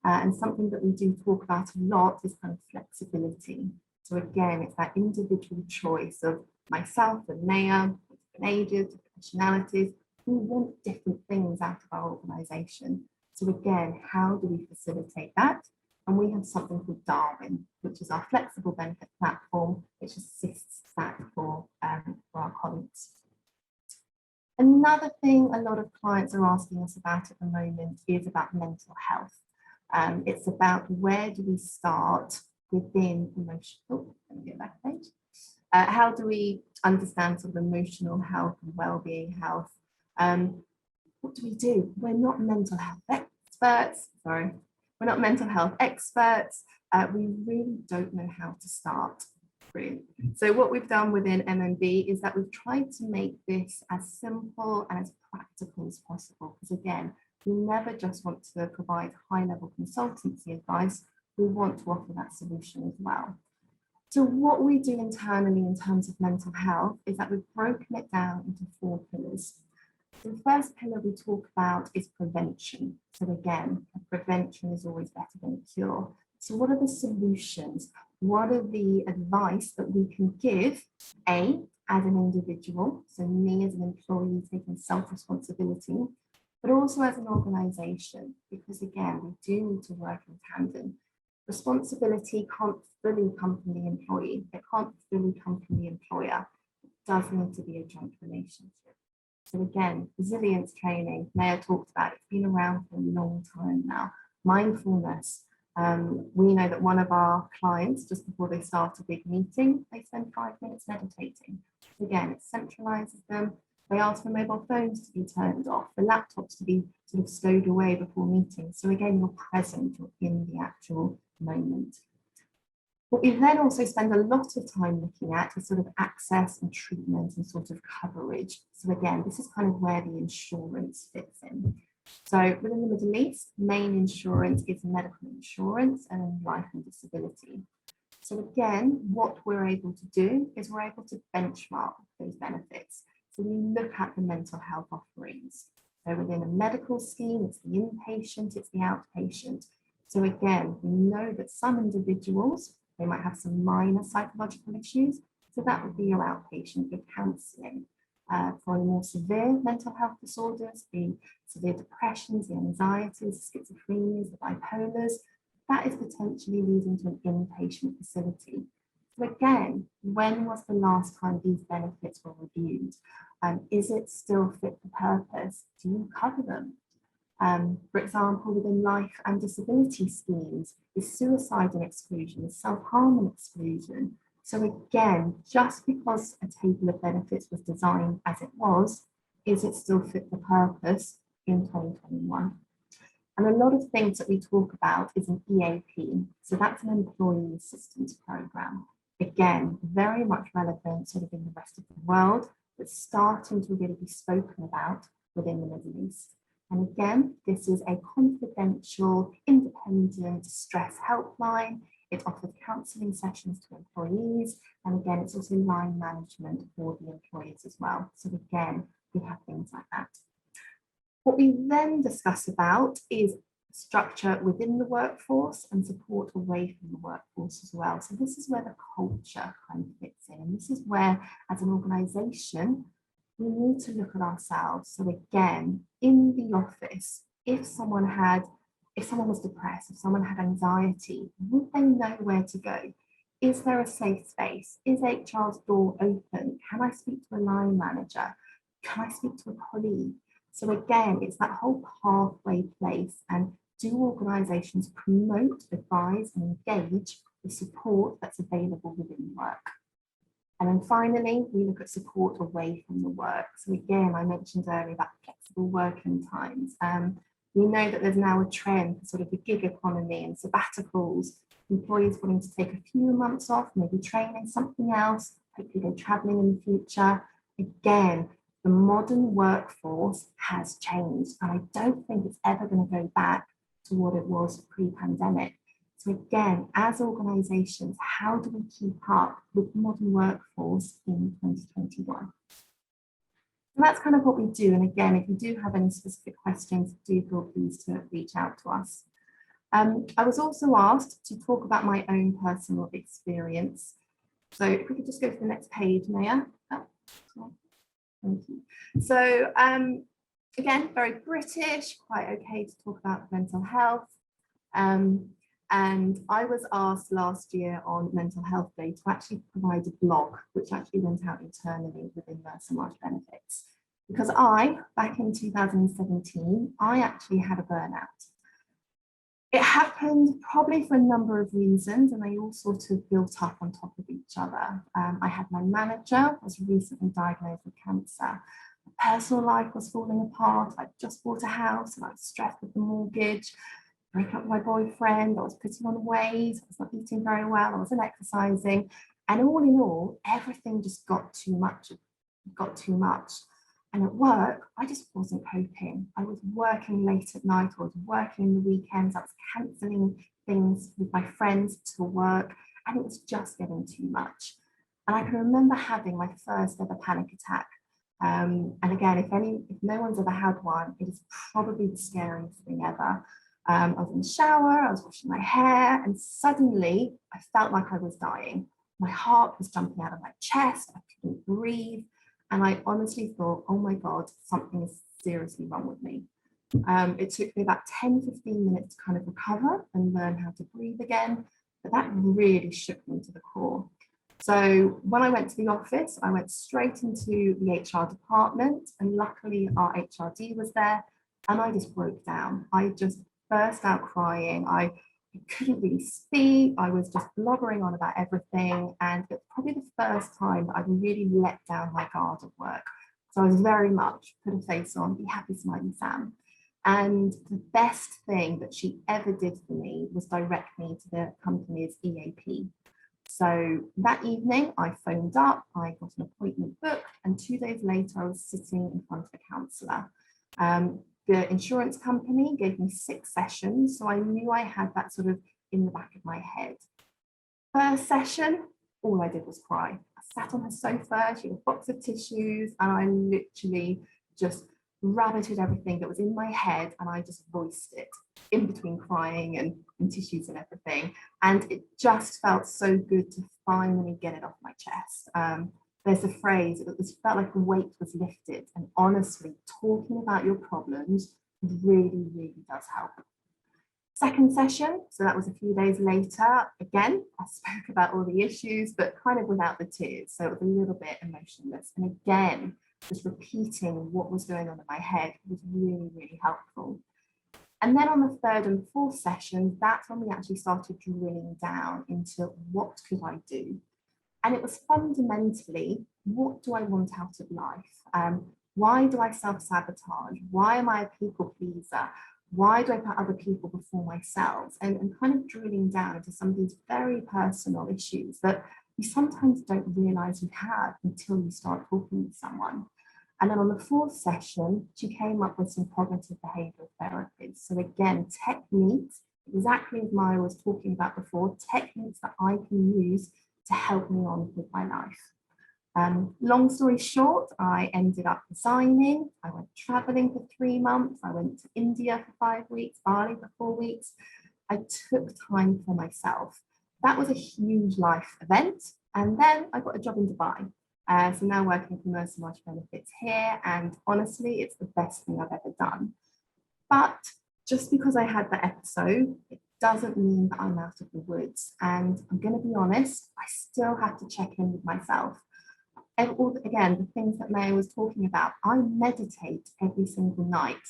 And something that we do talk about a lot is kind of flexibility. So again, it's that individual choice of myself and Maya, different ages, different nationalities, who want different things out of our organisation. So again, how do we facilitate that? And we have something called Darwin, which is our flexible benefit platform, which assists that for our colleagues. Another thing a lot of clients are asking us about at the moment is about mental health. It's about, where do we start within emotional, let me go back a page. How do we understand sort of emotional health and well-being health? What do we do? We're not mental health experts, sorry. We're not mental health experts. We really don't know how to start. Brilliant. So what we've done within MMB is that we've tried to make this as simple and as practical as possible. Because again, we never just want to provide high-level consultancy advice. We want to offer that solution as well. So what we do internally in terms of mental health is that we've broken it down into 4 pillars. The first pillar we talk about is prevention. So again, prevention is always better than a cure. So what are the solutions? What are the advice that we can give, A, as an individual, so me as an employee taking self-responsibility, but also as an organisation, because again, we do need to work in tandem. Responsibility can't fully come from the employee. It can't fully come from the employer. It does need to be a joint relationship. So again, resilience training, Maya talked about, it's been around for a long time now. Mindfulness. We know that one of our clients, just before they start a big meeting, they spend 5 minutes meditating. Again, it centralizes them. They ask for mobile phones to be turned off, the laptops to be sort of stowed away before meetings. So again, you're present, you're in the actual moment. What we then also spend a lot of time looking at is sort of access and treatment and sort of coverage. So again, this is kind of where the insurance fits in. So within the Middle East, main insurance is medical insurance and life and disability. So again, what we're able to do is we're able to benchmark those benefits. So we look at the mental health offerings. So within a medical scheme, it's the inpatient, it's the outpatient. So again, we know that some individuals, they might have some minor psychological issues. So that would be your outpatient, your counselling. For the more severe mental health disorders, the severe depressions, the anxieties, schizophrenias, the bipolars, that is potentially leading to an inpatient facility. So again, when was the last time these benefits were reviewed? Is it still fit for purpose? Do you cover them? For example, within life and disability schemes, is suicide an exclusion, is self-harm an exclusion? So again, just because a table of benefits was designed as it was, is it still fit for purpose in 2021? And a lot of things that we talk about is an EAP. So that's an employee assistance program. Again, very much relevant sort of in the rest of the world, but starting to really be spoken about within the Middle East. And again, this is a confidential, independent stress helpline. It offers counselling sessions to employees. And again, it's also line management for the employees as well. So again, we have things like that. What we then discuss about is structure within the workforce and support away from the workforce as well. So this is where the culture kind of fits in. And this is where, as an organisation, we need to look at ourselves. So again, in the office, if someone was depressed, if someone had anxiety, would they know where to go? Is there a safe space? Is HR's door open? Can I speak to a line manager? Can I speak to a colleague? So again, it's that whole pathway place. And do organisations promote, advise and engage the support that's available within work? And then finally, we look at support away from the work. So again, I mentioned earlier about flexible working times. We know that there's now a trend for sort of the gig economy and sabbaticals, employees wanting to take a few months off, maybe train in something else, hopefully go travelling in the future. Again, the modern workforce has changed, and I don't think it's ever going to go back to what it was pre-pandemic. So again, as organisations, how do we keep up with the modern workforce in 2021? And that's kind of what we do. And again, if you do have any specific questions, do feel free to reach out to us. I was also asked to talk about my own personal experience. So if we could just go to the next page, Maya. Oh, thank you. So again, very British, quite okay to talk about mental health. And I was asked last year on Mental Health Day to actually provide a blog, which actually went out internally within Mercer Marsh Benefits. Because back in 2017, I actually had a burnout. It happened probably for a number of reasons, and they all sort of built up on top of each other. I had my manager was recently diagnosed with cancer. My personal life was falling apart. I'd just bought a house and I was stressed with the mortgage. Broke up with my boyfriend, I was putting on weight, I was not eating very well, I wasn't exercising. And all in all, everything just got too much. And at work, I just wasn't coping. I was working late at night, I was working in the weekends, I was cancelling things with my friends to work, and it was just getting too much. And I can remember having my first ever panic attack. And again, if no one's ever had one, it is probably the scariest thing ever. I was in the shower, I was washing my hair, and suddenly I felt like I was dying. My heart was jumping out of my chest, I couldn't breathe, and I honestly thought, oh my God, something is seriously wrong with me. It took me about 10-15 minutes to kind of recover and learn how to breathe again, but that really shook me to the core. So when I went to the office, I went straight into the HR department, and luckily our HRD was there, and I just broke down. I just burst out crying. I couldn't really speak. I was just blubbering on about everything. And it's probably the first time that I've really let down my guard at work. So I was very much put a face on, be happy, smiling Sam. And the best thing that she ever did for me was direct me to the company's EAP. So that evening I phoned up, I got an appointment booked, and 2 days later I was sitting in front of a counsellor. The insurance company gave me 6 sessions, so I knew I had that sort of in the back of my head. First session, all I did was cry. I sat on her sofa, she had a box of tissues, and I literally just rabbited everything that was in my head, and I just voiced it in between crying and tissues and everything. And it just felt so good to finally get it off my chest. There's a phrase, it felt like a weight was lifted, and honestly, talking about your problems really, really does help. Second session, so that was a few days later. Again, I spoke about all the issues, but kind of without the tears. So it was a little bit emotionless. And again, just repeating what was going on in my head was really, really helpful. And then on the third and fourth session, that's when we actually started drilling down into what could I do? And it was fundamentally, what do I want out of life? Why do I self-sabotage? Why am I a people pleaser? Why do I put other people before myself? And kind of drilling down into some of these very personal issues that you sometimes don't realize you have until you start talking to someone. And then on the fourth session, she came up with some cognitive behavioral therapies. So again, techniques, exactly as Maya was talking about before, techniques that I can use to help me on with my life. Long story short, I ended up resigning. I went traveling for 3 months. I went to India for 5 weeks, Bali for 4 weeks. I took time for myself. That was a huge life event. And then I got a job in Dubai. So now working for Mercer Marsh Benefits here. And honestly, it's the best thing I've ever done. But just because I had that episode, it doesn't mean that I'm out of the woods. And I'm going to be honest, I still have to check in with myself. And again, the things that Maya was talking about, I meditate every single night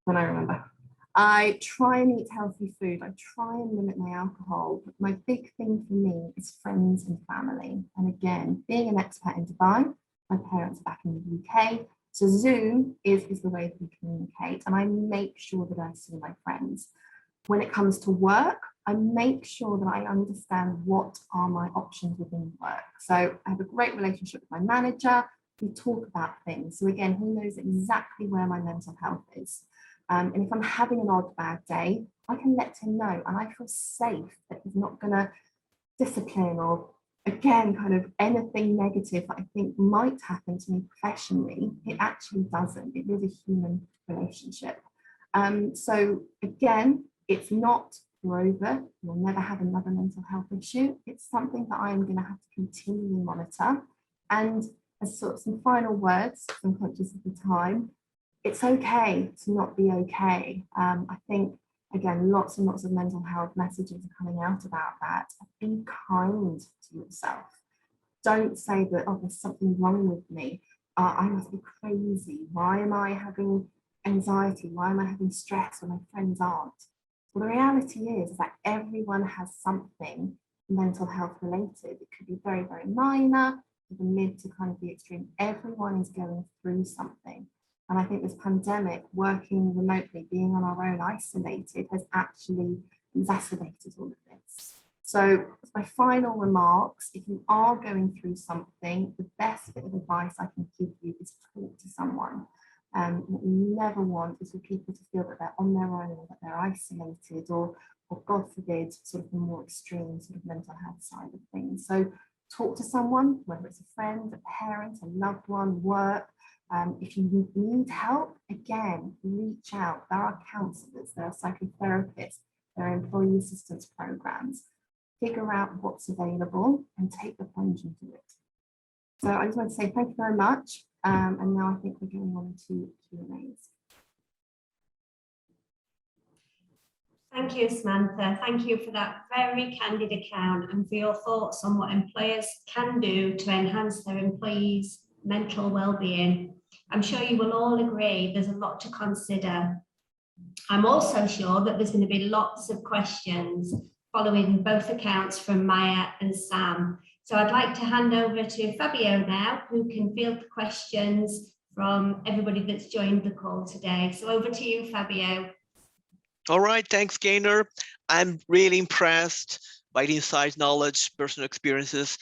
when I remember. I try and eat healthy food. I try and limit my alcohol. But my big thing for me is friends and family. And again, being an expat in Dubai, my parents are back in the UK. So Zoom is the way that we communicate. And I make sure that I see my friends. When it comes to work, I make sure that I understand what are my options within work. So I have a great relationship with my manager. We talk about things. So again, he knows exactly where my mental health is. And if I'm having an odd bad day, I can let him know, and I feel safe that he's not going to discipline or, again, kind of anything negative that I think might happen to me professionally. It actually doesn't. It is a human relationship. So again, it's not you're over, you'll never have another mental health issue. It's something that I'm going to have to continually monitor. And as sort of some final words, I'm conscious of the time, it's okay to not be okay. I think, again, lots and lots of mental health messages are coming out about that. Be kind to yourself. Don't say that, oh, there's something wrong with me. I must be crazy. Why am I having anxiety? Why am I having stress when my friends aren't? Well, the reality is that everyone has something mental health related. It could be very, very minor, even mid to kind of the extreme. Everyone is going through something. And I think this pandemic, working remotely, being on our own, isolated, has actually exacerbated all of this. So my final remarks, if you are going through something, the best bit of advice I can give you is talk to someone. What we never want is for people to feel that they're on their own, or that they're isolated, or God forbid, sort of the more extreme sort of mental health side of things. So talk to someone, whether it's a friend, a parent, a loved one, work. If you need help, again, reach out. There are counsellors, there are psychotherapists, there are employee assistance programs. Figure out what's available and take the plunge and do it. So I just want to say thank you very much. And now I think we're going on to Q&As. Thank you, Samantha. Thank you for that very candid account and for your thoughts on what employers can do to enhance their employees' mental well-being. I'm sure you will all agree there's a lot to consider. I'm also sure that there's going to be lots of questions following both accounts from Maya and Sam. So I'd like to hand over to Fabio now, who can field the questions from everybody that's joined the call today. So over to you, Fabio. All right, thanks, Gaynor. I'm really impressed bite-sized knowledge, personal experiences,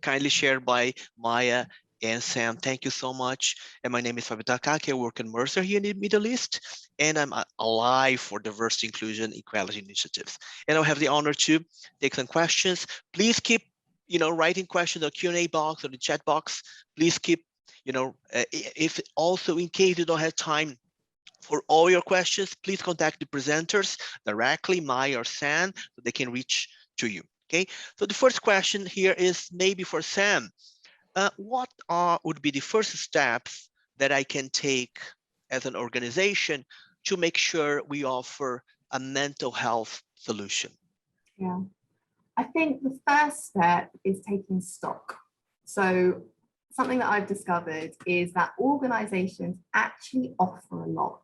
kindly shared by Maya and Sam. Thank you so much. And my name is Fabita Kake. I work in Mercer here in the Middle East, and I'm alive for diversity, inclusion, equality initiatives. And I'll have the honor to take some questions. Please keep, writing questions in the Q&A box or the chat box. Please keep, if also in case you don't have time for all your questions, please contact the presenters directly, Maya or Sam, so they can reach to you. Okay. So the first question here is maybe for Sam. What would be the first steps that I can take as an organization to make sure we offer a mental health solution? Yeah, I think the first step is taking stock. So something that I've discovered is that organizations actually offer a lot,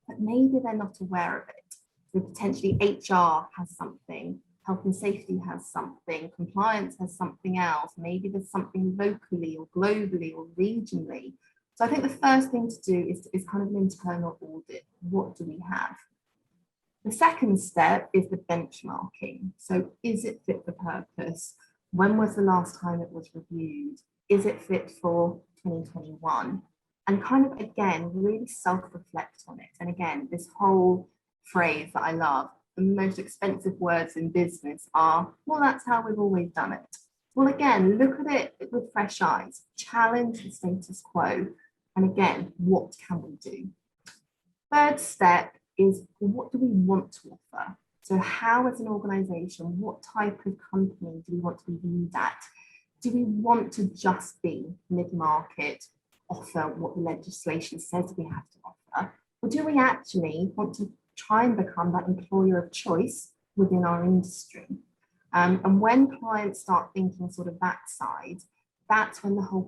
but maybe they're not aware of it. So potentially HR has something, health and safety has something, compliance has something else, maybe there's something locally or globally or regionally. So I think the first thing to do is kind of an internal audit. What do we have? The second step is the benchmarking. So is it fit for purpose? When was the last time it was reviewed? Is it fit for 2021? And kind of, again, really self-reflect on it. And again, this whole phrase that I love, the most expensive words in business are, well, that's how we've always done it. Well, again, look at it with fresh eyes, challenge the status quo. And again, what can we do? Third step is, what do we want to offer? So how, as an organization, what type of company do we want to be viewed at? Do we want to just be mid-market, offer what the legislation says we have to offer? Or do we actually want to try and become that employer of choice within our industry? And when clients start thinking sort of that side, that's when the whole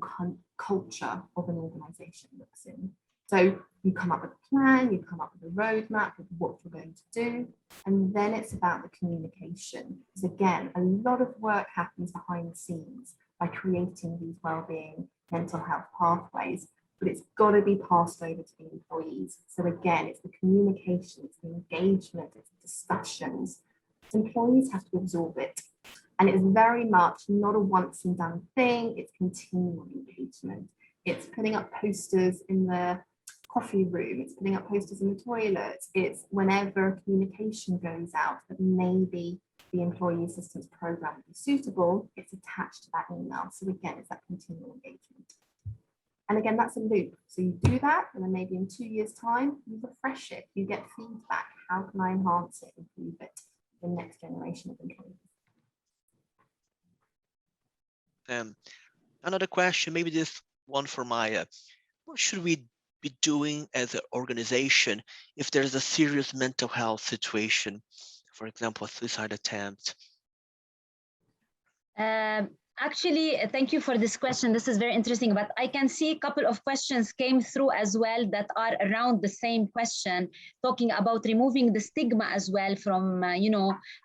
culture of an organization looks in. So you come up with a plan, you come up with a roadmap of what you're going to do, and then it's about the communication. Because again, a lot of work happens behind the scenes by creating these wellbeing mental health pathways, but it's got to be passed over to the employees. So again, it's the communication, it's the engagement, it's the discussions. Employees have to absorb it. And it's very much not a once and done thing, it's continual engagement. It's putting up posters in the coffee room, it's putting up posters in the toilets, it's whenever communication goes out that maybe the employee assistance program would be suitable, it's attached to that email. So again, it's that continual engagement. And again, that's a loop. So you do that, and then maybe in 2 years' time, you refresh it, you get feedback. How can I enhance it, improve it for the next generation of employees? Another question, maybe this one for Maya. What should we be doing as an organization if there's a serious mental health situation, for example, a suicide attempt? Actually, thank you for this question. This is very interesting, but I can see a couple of questions came through as well that are around the same question, talking about removing the stigma as well from,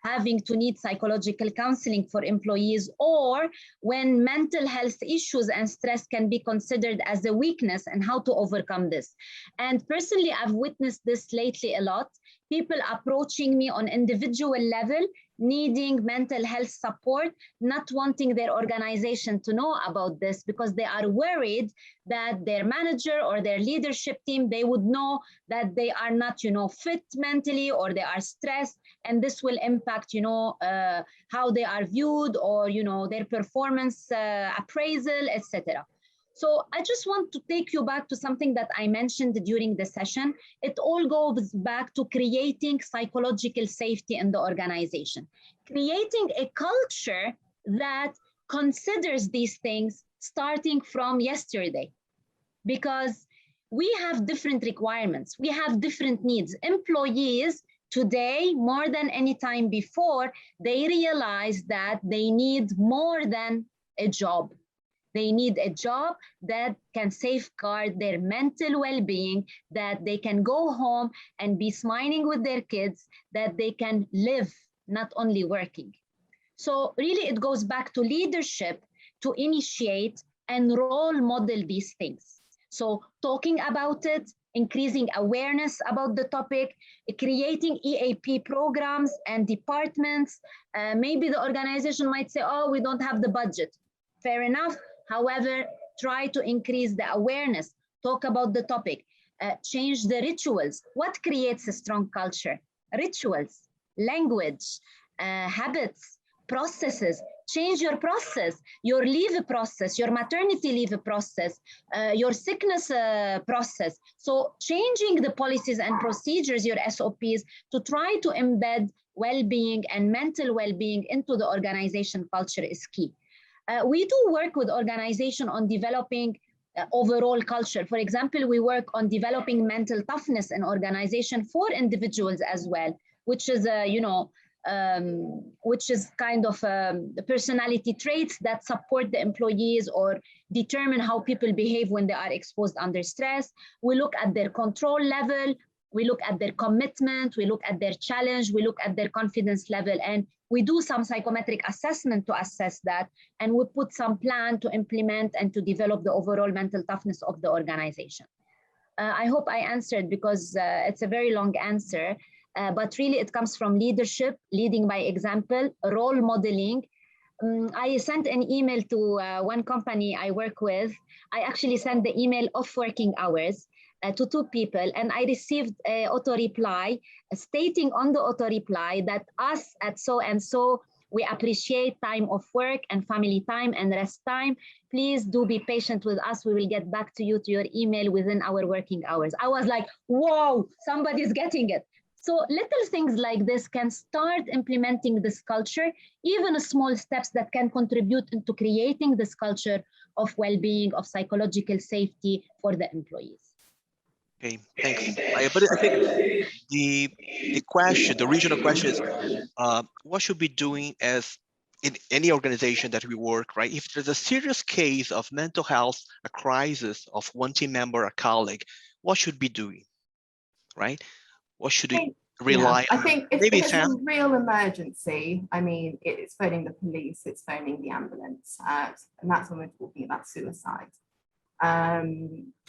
having to need psychological counseling for employees, or when mental health issues and stress can be considered as a weakness and how to overcome this. And personally, I've witnessed this lately a lot. People approaching me on individual level, needing mental health support, not wanting their organization to know about this because they are worried that their manager or their leadership team, they would know that they are not, fit mentally, or they are stressed, and this will impact, how they are viewed, or, their performance appraisal, etc. So I just want to take you back to something that I mentioned during the session. It all goes back to creating psychological safety in the organization, creating a culture that considers these things starting from yesterday, because we have different requirements, we have different needs. Employees today, more than any time before, they realize that they need more than a job. They need a job that can safeguard their mental well-being, that they can go home and be smiling with their kids, that they can live, not only working. So really it goes back to leadership to initiate and role model these things. So talking about it, increasing awareness about the topic, creating EAP programs and departments. Maybe the organization might say, oh, we don't have the budget. Fair enough. However, try to increase the awareness, talk about the topic, change the rituals. What creates a strong culture? Rituals, language, habits, processes. Change your process, your leave process, your maternity leave process, your sickness process. So changing the policies and procedures, your SOPs, to try to embed well-being and mental well-being into the organization culture is key. We do work with organization on developing overall culture. For example, we work on developing mental toughness in organization for individuals as well, which is which is kind of the personality traits that support the employees or determine how people behave when they are exposed under stress. We look at their control level, we look at their commitment, we look at their challenge, we look at their confidence level, and we do some psychometric assessment to assess that, and we put some plan to implement and to develop the overall mental toughness of the organization. I hope I answered, because it's a very long answer. But really it comes from leadership, leading by example, role modeling. I sent an email to one company I work with. I actually sent the email off working hours to 2 people, and I received an auto reply stating on the auto reply that us at so-and-so, we appreciate time of work and family time and rest time. Please do be patient with us. We will get back to you to your email within our working hours. I was like, whoa, somebody's getting it. So little things like this can start implementing this culture, even small steps that can contribute into creating this culture of well-being, of psychological safety for the employees. Okay, thanks. But I think the question, the regional question is, what should we be doing as in any organization that we work, right? If there's a serious case of mental health, a crisis of one team member, a colleague, what should we be doing, right? What should we rely on? I think if Maybe it's a real emergency, I mean, it's phoning the police, it's phoning the ambulance, and that's when we're talking about suicide.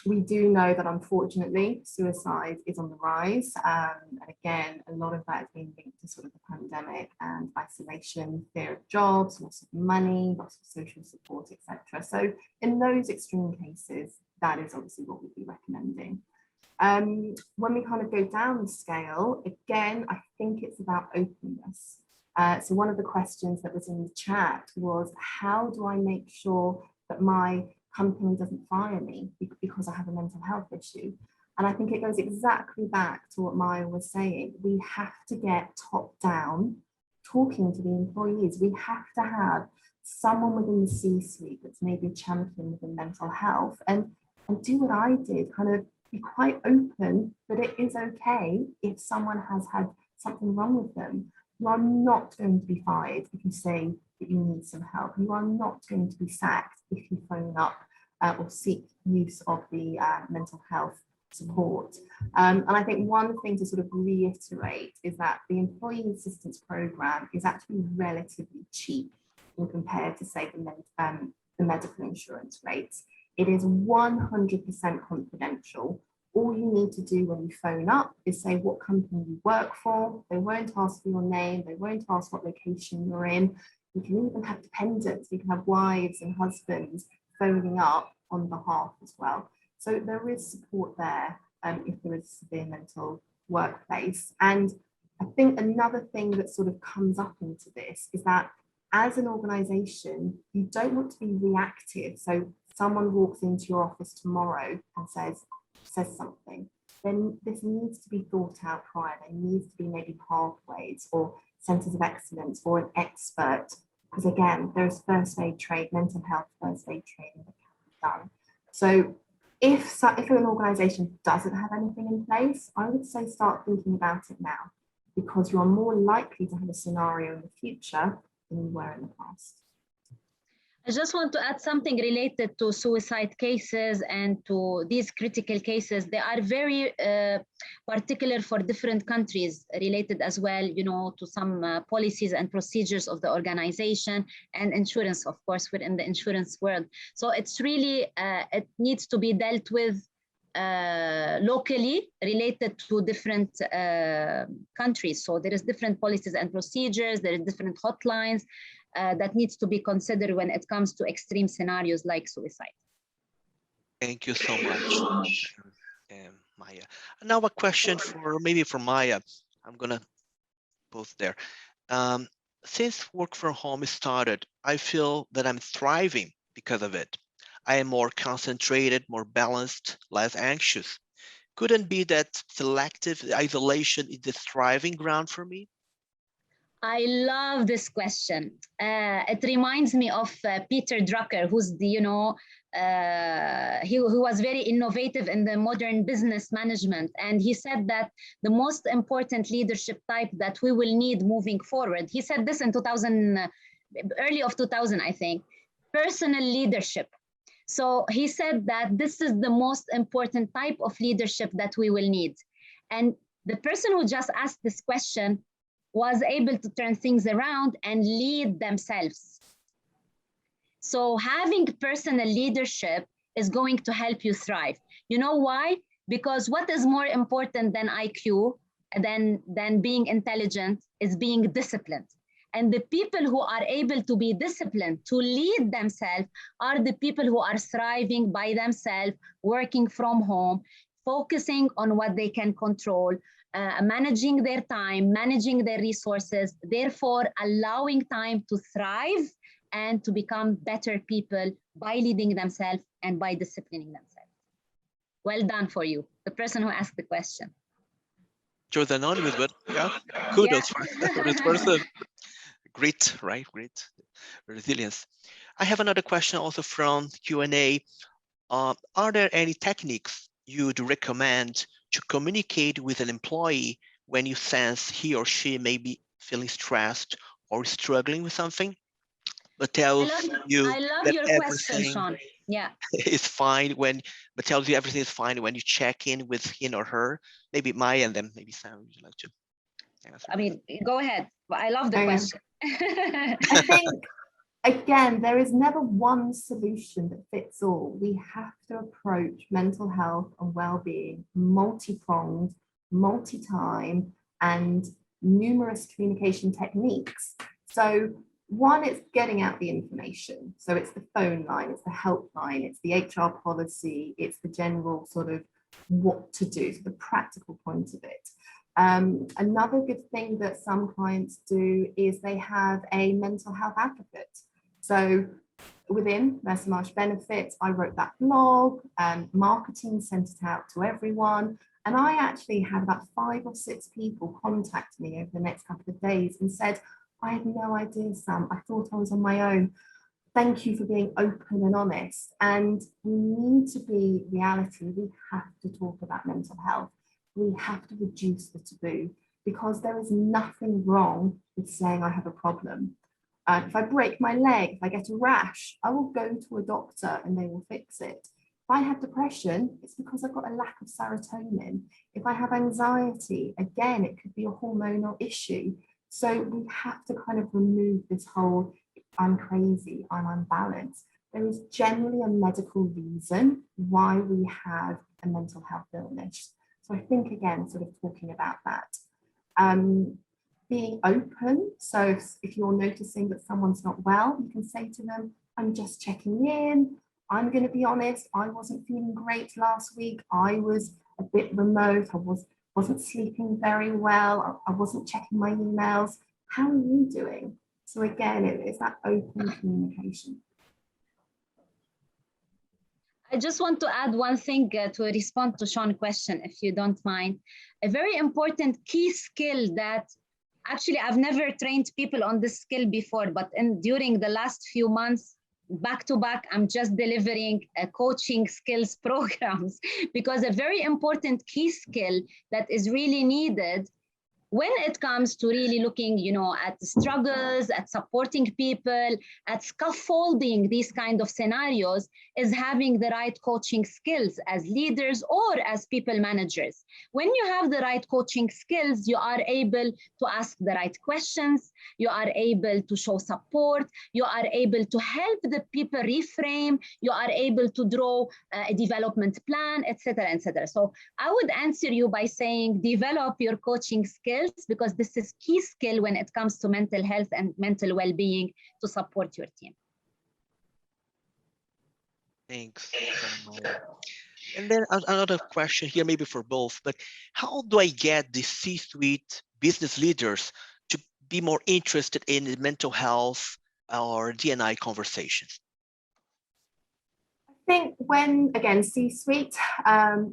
We do know that unfortunately suicide is on the rise, and again a lot of that is being linked to sort of the pandemic and isolation, fear of jobs, loss of money, loss of social support, etc. So in those extreme cases, that is obviously what we'd be recommending. When we kind of go down the scale, again, I think it's about openness. So one of the questions that was in the chat was, how do I make sure that my company doesn't fire me because I have a mental health issue? And I think it goes exactly back to what Maya was saying. We have to get top down talking to the employees. We have to have someone within the C-suite that's maybe a champion within mental health and do what I did, kind of be quite open that it is okay if someone has had something wrong with them. You are not going to be fired if you say that you need some help. You are not going to be sacked if you phone up or seek use of the mental health support. And I think one thing to sort of reiterate is that the employee assistance program is actually relatively cheap when compared to, say, the medical insurance rates. It is 100% confidential. All you need to do when you phone up is say what company you work for. They won't ask for your name. They won't ask what location you're in. You can even have dependents. You can have wives and husbands phoning up on behalf as well. So there is support there if there is a severe mental workplace. And I think another thing that sort of comes up into this is that as an organization, you don't want to be reactive. So someone walks into your office tomorrow and says something, then this needs to be thought out prior. There needs to be maybe pathways or centers of excellence or an expert, because again, there's first aid training, mental health first aid training that can be done. So if an organization doesn't have anything in place, I would say start thinking about it now, because you are more likely to have a scenario in the future than you were in the past. I just want to add something related to suicide cases and to these critical cases. They are very particular for different countries, related as well, you know, to some policies and procedures of the organization and insurance, of course, within the insurance world. So it's really, it needs to be dealt with locally related to different countries. So there is different policies and procedures, there is different hotlines that needs to be considered when it comes to extreme scenarios like suicide. Thank you so much, Maya. Now a question for maybe for Maya. I'm gonna post there. Since work from home started, I feel that I'm thriving because of it. I am more concentrated, more balanced, less anxious. Couldn't be that selective isolation is the thriving ground for me? I love this question. It reminds me of Peter Drucker, who's the, you know, who was very innovative in the modern business management. And he said that the most important leadership type that we will need moving forward, he said this in 2000, early of 2000, I think, personal leadership. So he said that this is the most important type of leadership that we will need. And the person who just asked this question was able to turn things around and lead themselves. So having personal leadership is going to help you thrive. You know why? Because what is more important than IQ, than being intelligent, is being disciplined. And the people who are able to be disciplined, to lead themselves, are the people who are thriving by themselves, working from home, focusing on what they can control, managing their time, managing their resources, therefore allowing time to thrive and to become better people by leading themselves and by disciplining themselves. Well done for you, the person who asked the question. Chose anonymous, but yeah, kudos for this person. Grit, right? Grit, resilience. I have another question also from Q&A. Are there any techniques you'd recommend to communicate with an employee when you sense he or she may be feeling stressed or struggling with something, but tells you that your everything question, Sean. Yeah. is fine but tells you everything is fine when you check in with him or her? Maybe Maya and then maybe Sam, would you like to answer? I mean, go ahead. I love the question. I think, again, there is never one solution that fits all. We have to approach mental health and well-being multi-pronged, multi-time, and numerous communication techniques. So one, it's getting out the information. So it's the phone line, it's the helpline, it's the HR policy, it's the general sort of what to do, so the practical point of it. Another good thing that some clients do is they have a mental health advocate. So within Mercy Marsh Benefits, I wrote that blog, marketing sent it out to everyone. And I actually had about 5 or 6 people contact me over the next couple of days and said, I had no idea, Sam. I thought I was on my own. Thank you for being open and honest. And we need to be reality. We have to talk about mental health. We have to reduce the taboo, because there is nothing wrong with saying I have a problem. If I break my leg, if I get a rash, I will go to a doctor and they will fix it. If I have depression, it's because I've got a lack of serotonin. If I have anxiety, again, it could be a hormonal issue. So we have to kind of remove this whole, I'm crazy, I'm unbalanced. There is generally a medical reason why we have a mental health illness. So I think, again, sort of talking about that. Being open. So if you're noticing that someone's not well, you can say to them, I'm just checking in. I'm going to be honest, I wasn't feeling great last week. I was a bit remote. I wasn't sleeping very well. I wasn't checking my emails. How are you doing? So again, it's that open communication. I just want to add one thing to respond to Sean's question, if you don't mind. A very important key skill that actually I've never trained people on this skill before, but during the last few months, back to back, I'm just delivering coaching skills programs, because a very important key skill that is really needed when it comes to really looking, at struggles, at supporting people, at scaffolding these kind of scenarios, is having the right coaching skills as leaders or as people managers. When you have the right coaching skills, you are able to ask the right questions, you are able to show support, you are able to help the people reframe, you are able to draw a development plan, etc., etc. So I would answer you by saying develop your coaching skills, because this is key skill when it comes to mental health and mental well-being to support your team. Thanks. And then another question here, maybe for both, but how do I get the C-suite business leaders to be more interested in mental health or D&I conversations? I think when, again, C-suite,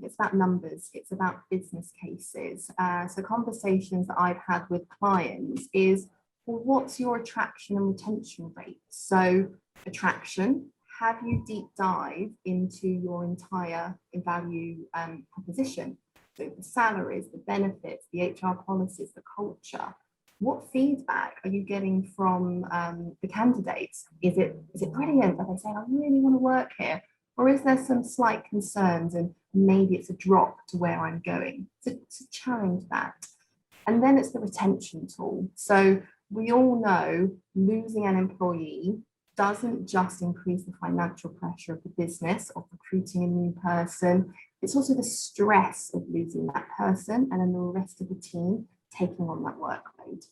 it's about numbers, it's about business cases. So conversations that I've had with clients is, well, what's your attraction and retention rate? So attraction, have you deep dive into your entire value proposition? So the salaries, the benefits, the HR policies, the culture. What feedback are you getting from the candidates? Is it brilliant? Are they saying, I really want to work here? Or is there some slight concerns and maybe it's a drop to where I'm going? To challenge that. And then it's the retention tool. So we all know losing an employee doesn't just increase the financial pressure of the business of recruiting a new person. It's also the stress of losing that person and then the rest of the team taking on that workload.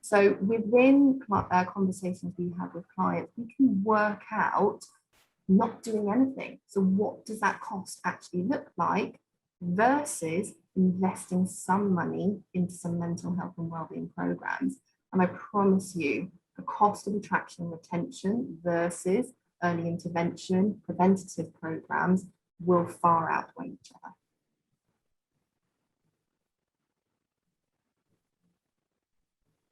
So within conversations we have with clients, we can work out not doing anything. So what does that cost actually look like versus investing some money into some mental health and wellbeing programs? And I promise you, the cost of attraction and retention versus early intervention, preventative programs will far outweigh each other.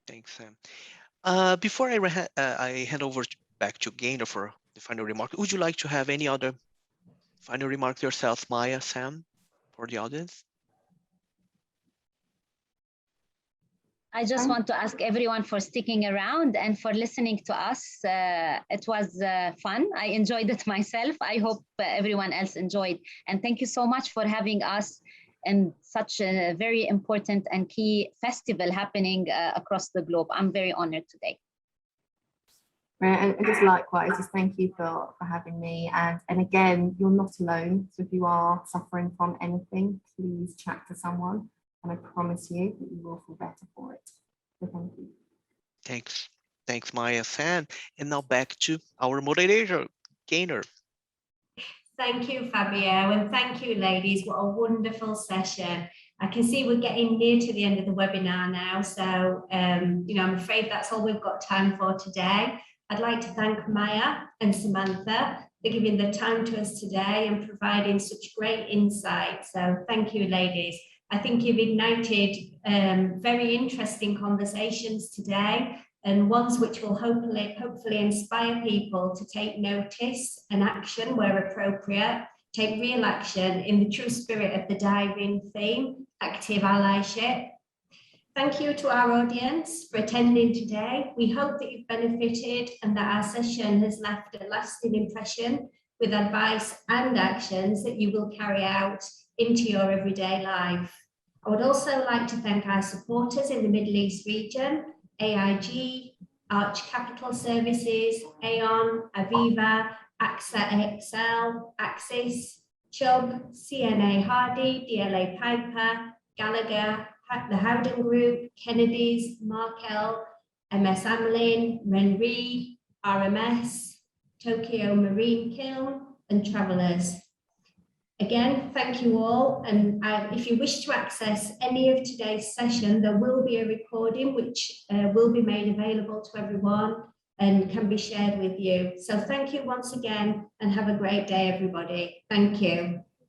Thanks, Sam. Before I hand over back to Gaynor for the final remark, would you like to have any other final remarks yourself, Maya, Sam, for the audience? I just want to ask everyone for sticking around and for listening to us. It was fun. I enjoyed it myself. I hope everyone else enjoyed. And thank you so much for having us in such a very important and key festival happening across the globe. I'm very honored today. And just likewise, just thank you for having me. And again, you're not alone. So if you are suffering from anything, please chat to someone. And I promise you that you will feel better for it. So thank you. Thanks. Thanks, Maya, Sam. And now back to our moderator, Gaynor. Thank you, Fabio, and thank you, ladies. What a wonderful session. I can see we're getting near to the end of the webinar now, so I'm afraid that's all we've got time for today. I'd like to thank Maya and Samantha for giving the time to us today and providing such great insight. So thank you, ladies. I think you've ignited very interesting conversations today, and ones which will hopefully inspire people to take notice and action where appropriate, take real action in the true spirit of the diving theme, active allyship. Thank you to our audience for attending today. We hope that you've benefited and that our session has left a lasting impression with advice and actions that you will carry out into your everyday life. I would also like to thank our supporters in the Middle East region, AIG, Arch Capital Services, Aon, Aviva, AXA XL, Axis, Chubb, CNA Hardy, DLA Piper, Gallagher, the Howden Group, Kennedy's, Markel, MS Amlin, Renre, RMS, Tokyo Marine Kiln, and Travellers. Again, thank you all. And if you wish to access any of today's session, there will be a recording which will be made available to everyone and can be shared with you. So thank you once again and have a great day, everybody. Thank you.